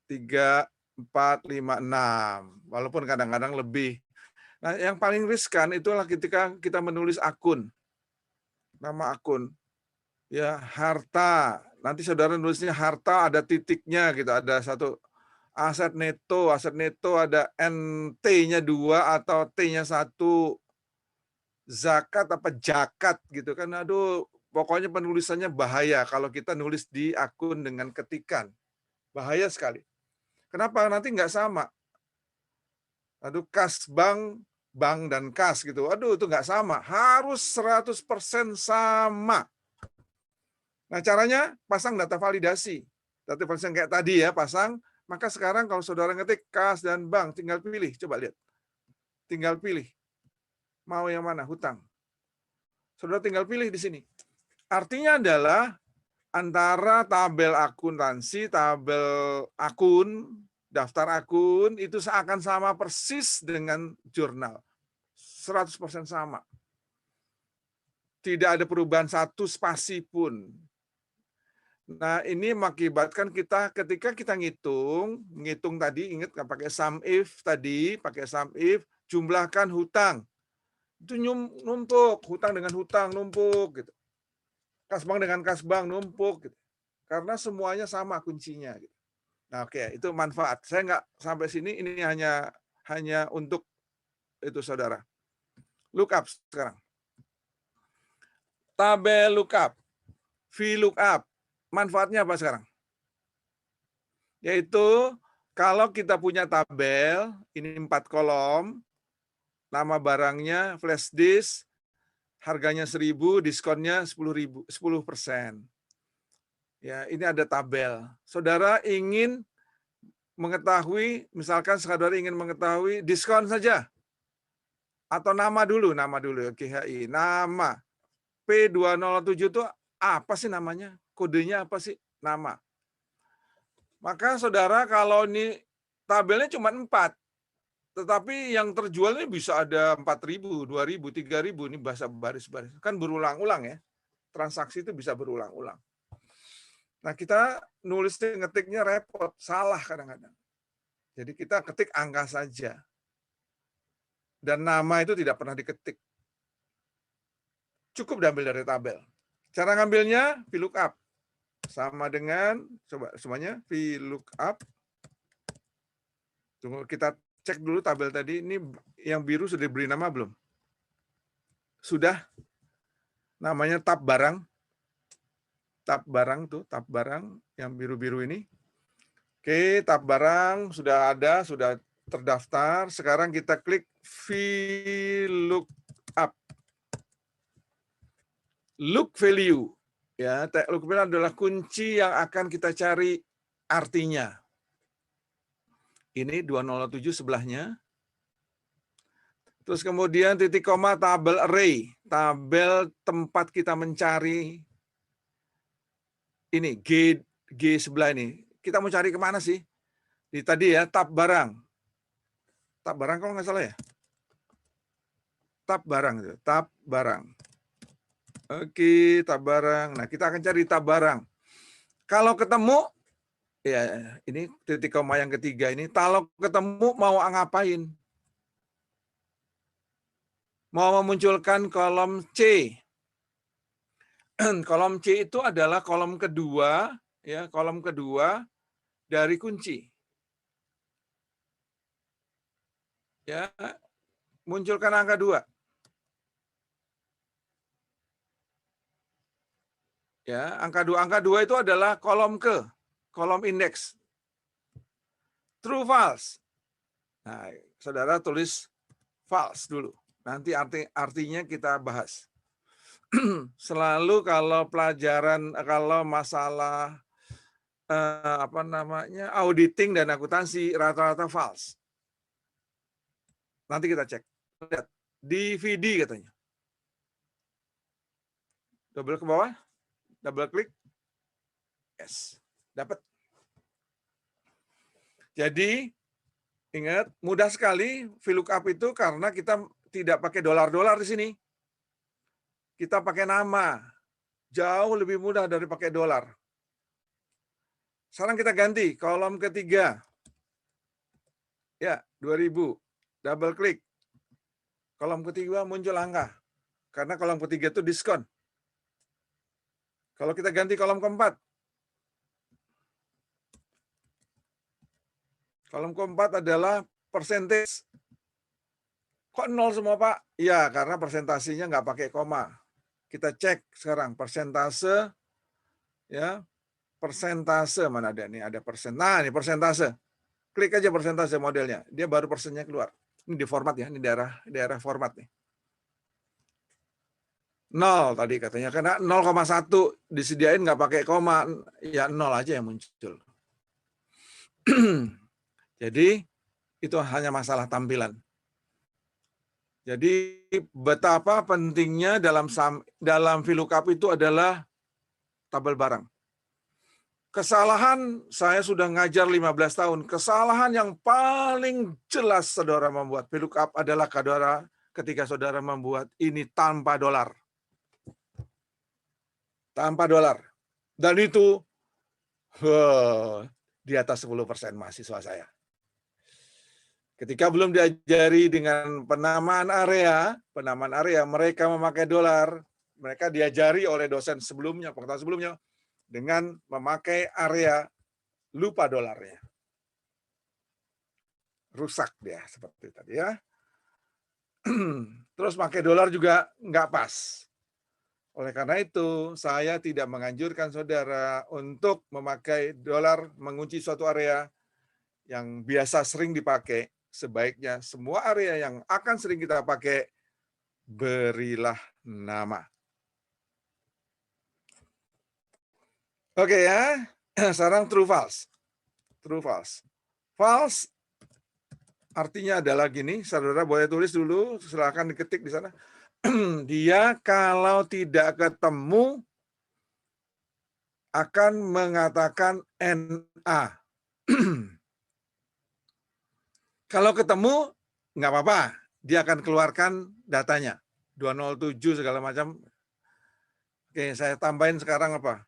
3, 4, 5, 6. Walaupun kadang-kadang lebih. Nah, yang paling riskan itulah ketika kita menulis akun. Nama akun. Ya, harta. Nanti saudara nulisnya harta ada titiknya gitu, ada satu aset neto ada NT-nya 2 atau T-nya 1. Zakat apa jakat gitu kan. Aduh, pokoknya penulisannya bahaya kalau kita nulis di akun dengan ketikan. Bahaya sekali. Kenapa? Nanti nggak sama. Aduh, kas bank dan kas gitu. Aduh, itu nggak sama. Harus 100% sama. Nah, caranya pasang data validasi. Data validasi kayak tadi ya, pasang. Maka sekarang kalau saudara ngetik kas dan bank, tinggal pilih. Coba lihat. Tinggal pilih. Mau yang mana? Hutang. Saudara tinggal pilih di sini. Artinya adalah antara tabel akuntansi, tabel akun, daftar akun, itu akan sama persis dengan jurnal. 100% sama. Tidak ada perubahan satu spasi pun. Nah, ini mengakibatkan kita ketika kita ngitung tadi, ingat nggak pakai sum if tadi, pakai sum if, jumlahkan hutang. Itu numpuk, hutang dengan hutang numpuk gitu. Kasbank dengan kasbank numpuk gitu. Karena semuanya sama kuncinya gitu. Nah, oke, itu manfaat. Saya nggak sampai sini, ini hanya untuk itu saudara. Lookup sekarang. Tabel lookup, VLOOKUP. Manfaatnya apa sekarang? Yaitu kalau kita punya tabel, ini 4 kolom, nama barangnya flash disk, harganya 1.000, diskonnya 10%. Ya, ini ada tabel. Saudara ingin mengetahui, misalkan saudara ingin mengetahui diskon saja. Atau nama dulu GHI. Nama P207 itu apa sih namanya? Kodenya apa sih? Nama. Maka saudara kalau ini tabelnya cuma 4, tetapi yang terjual ini bisa ada 4.000, 2.000, 3.000, ini bahasa baris-baris. Kan berulang-ulang ya. Transaksi itu bisa berulang-ulang. Nah, kita nulisnya, ngetiknya repot, salah kadang-kadang. Jadi kita ketik angka saja. Dan nama itu tidak pernah diketik. Cukup diambil dari tabel. Cara ngambilnya VLOOKUP. Sama dengan, coba semuanya, VLOOKUP. Tunggu, kita cek dulu tabel tadi. Ini yang biru sudah diberi nama belum? Sudah. Namanya tab barang. Tab barang tuh, tab barang yang biru-biru ini. Oke, tab barang sudah ada, sudah terdaftar. Sekarang kita klik VLOOKUP. Look value. Ya, look value adalah kunci yang akan kita cari artinya. Ini 207 sebelahnya. Terus kemudian titik koma tabel array, tabel tempat kita mencari ini G sebelah ini. Kita mau cari kemana sih? Di tadi ya, tab barang. Tab barang kalau nggak salah ya. Tab barang itu, tab barang. Oke, tab barang. Nah, kita akan cari tab barang. Kalau ketemu, ya ini titik koma yang ketiga ini, kalau ketemu mau ngapain? Mau memunculkan kolom C. Kolom C itu adalah kolom kedua, ya, kolom kedua dari kunci. Ya, munculkan angka 2. Ya, angka 2 itu adalah kolom kolom indeks. True false. Nah, saudara tulis false dulu. Nanti artinya kita bahas. Selalu kalau pelajaran, kalau masalah auditing dan akuntansi rata-rata false. Nanti kita cek. Lihat DVD katanya. Double ke bawah, double klik. Yes, dapat. Jadi ingat, mudah sekali VLOOKUP itu karena kita tidak pakai dolar-dolar di sini. Kita pakai nama. Jauh lebih mudah dari pakai dolar. Sekarang kita ganti kolom ketiga. Ya, 2000. Double klik. Kolom ketiga muncul angka. Karena kolom ketiga itu diskon. Kalau kita ganti kolom keempat. Kolom keempat adalah persentage. Kok 0 semua, Pak? Iya, karena persentasenya nggak pakai koma. Kita cek sekarang persentase, ya, persentase mana ada nih? Ada persen. Nah, ini persentase. Klik aja persentase modelnya. Dia baru persennya keluar. Ini di format ya, ini daerah format nih. 0 tadi katanya, karena 0,1 disediain nggak pakai koma, ya 0 aja yang muncul. Jadi itu hanya masalah tampilan. Jadi betapa pentingnya dalam VLOOKUP itu adalah tabel barang. Kesalahan, saya sudah ngajar 15 tahun, kesalahan yang paling jelas saudara membuat VLOOKUP adalah ketika saudara membuat ini tanpa dolar. Tanpa dolar. Dan itu di atas 10% mahasiswa saya. Ketika belum diajari dengan penamaan area, mereka memakai dolar, mereka diajari oleh dosen sebelumnya, pengetahuan sebelumnya, dengan memakai area, lupa dolarnya. Rusak dia, seperti tadi ya. Terus pakai dolar juga nggak pas. Oleh karena itu, saya tidak menganjurkan saudara untuk memakai dolar mengunci suatu area yang biasa sering dipakai. Sebaiknya semua area yang akan sering kita pakai, berilah nama. Oke ya, sekarang true false. True false. False artinya adalah gini, saudara boleh tulis dulu, silakan diketik di sana. Dia kalau tidak ketemu akan mengatakan NA. Kalau ketemu, nggak apa-apa. Dia akan keluarkan datanya. 207 segala macam. Oke, saya tambahin sekarang apa?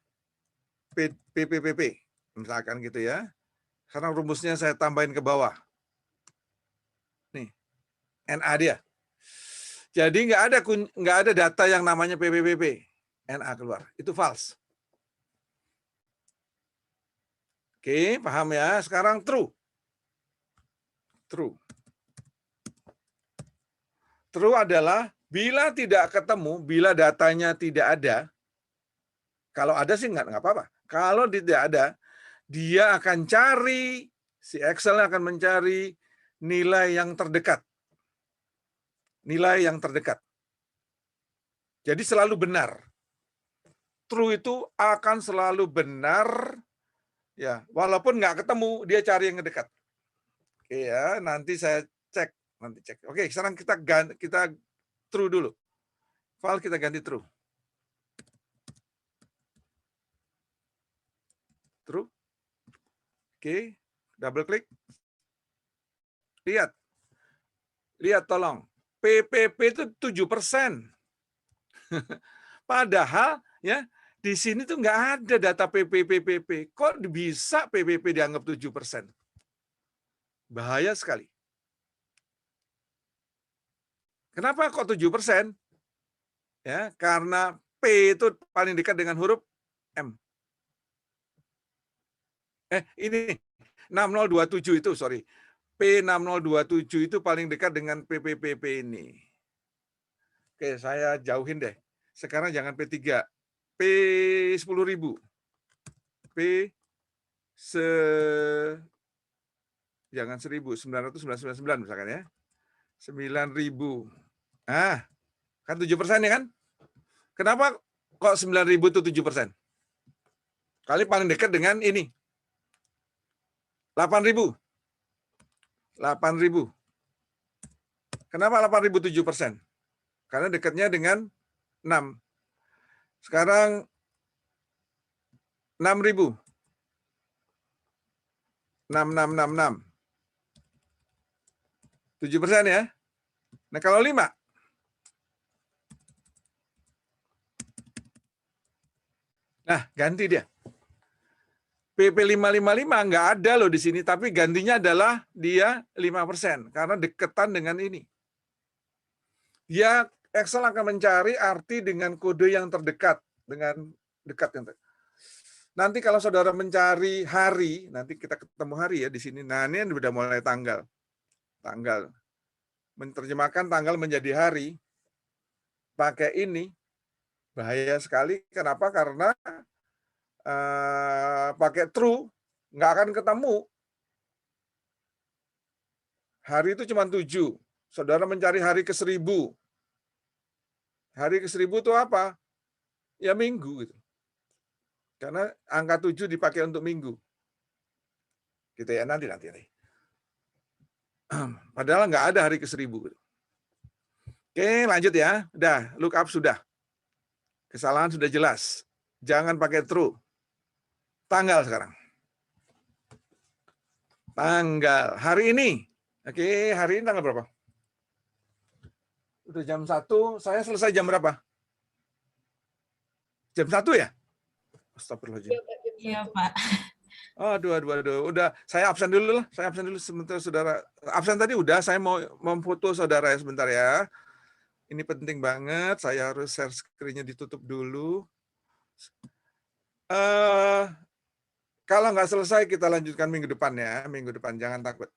PPPP. Misalkan gitu ya. Sekarang rumusnya saya tambahin ke bawah. Nih, NA dia. Jadi nggak ada data yang namanya PPPP. NA keluar. Itu false. Oke, paham ya? Sekarang true. True. True adalah bila tidak ketemu, bila datanya tidak ada, kalau ada sih nggak apa-apa. Kalau tidak ada, dia akan cari, si Excel akan mencari nilai yang terdekat. Nilai yang terdekat. Jadi selalu benar. True itu akan selalu benar, ya, walaupun nggak ketemu, dia cari yang dekat. Oke ya, nanti saya cek, Oke, sekarang kita true dulu. File kita ganti true. True. Oke, double klik. Lihat. Lihat tolong. PPP itu 7%. Padahal ya di sini tuh nggak ada data PPP. Kok bisa PPP dianggap 7%? Bahaya sekali. Kenapa kok 7%? Ya, karena P itu paling dekat dengan huruf M. Ini 6027 itu, sorry. P6027 itu paling dekat dengan PPPP ini. Oke, saya jauhin deh. Sekarang jangan P3. P10.000. Jangan 1.999 misalkan ya. 9.000. Nah, kan 7% ya kan? Kenapa kok 9.000 itu 7%? Kali paling dekat dengan ini. 8.000. 8.000. Kenapa 8.000 7%? Karena dekatnya dengan 6. Sekarang 6.000. 6. 7% ya. Nah, kalau 5. Nah, ganti dia. PP 555 nggak ada loh di sini, tapi gantinya adalah dia 5%, karena deketan dengan ini. Dia Excel akan mencari arti dengan kode yang terdekat, dengan dekat yang terdekat. Nanti kalau saudara mencari hari, nanti kita ketemu hari ya di sini. Nah, ini udah mulai tanggal. Tanggal. Menerjemahkan tanggal menjadi hari, pakai ini, bahaya sekali. Kenapa? Karena pakai true, nggak akan ketemu. Hari itu cuma 7. Saudara mencari hari ke-1000. Hari ke-1000 itu apa? Ya minggu. Gitu. Karena angka 7 dipakai untuk minggu. Gitu ya, nanti. Padahal nggak ada hari ke-1000. Oke, lanjut ya. Udah, look up sudah. Kesalahan sudah jelas. Jangan pakai true. Tanggal sekarang. Tanggal. Hari ini. Oke, hari ini tanggal berapa? Udah jam 1. Saya selesai jam berapa? Jam 1 ya? Astagfirullahaladzim. Iya, Pak. Aduh. Udah, saya absen dulu lah. Saya absen dulu sebentar, saudara. Absen tadi udah, saya mau memfoto saudara ya sebentar ya. Ini penting banget. Saya harus share screen-nya ditutup dulu. Kalau nggak selesai, kita lanjutkan minggu depan ya. Minggu depan, jangan takut.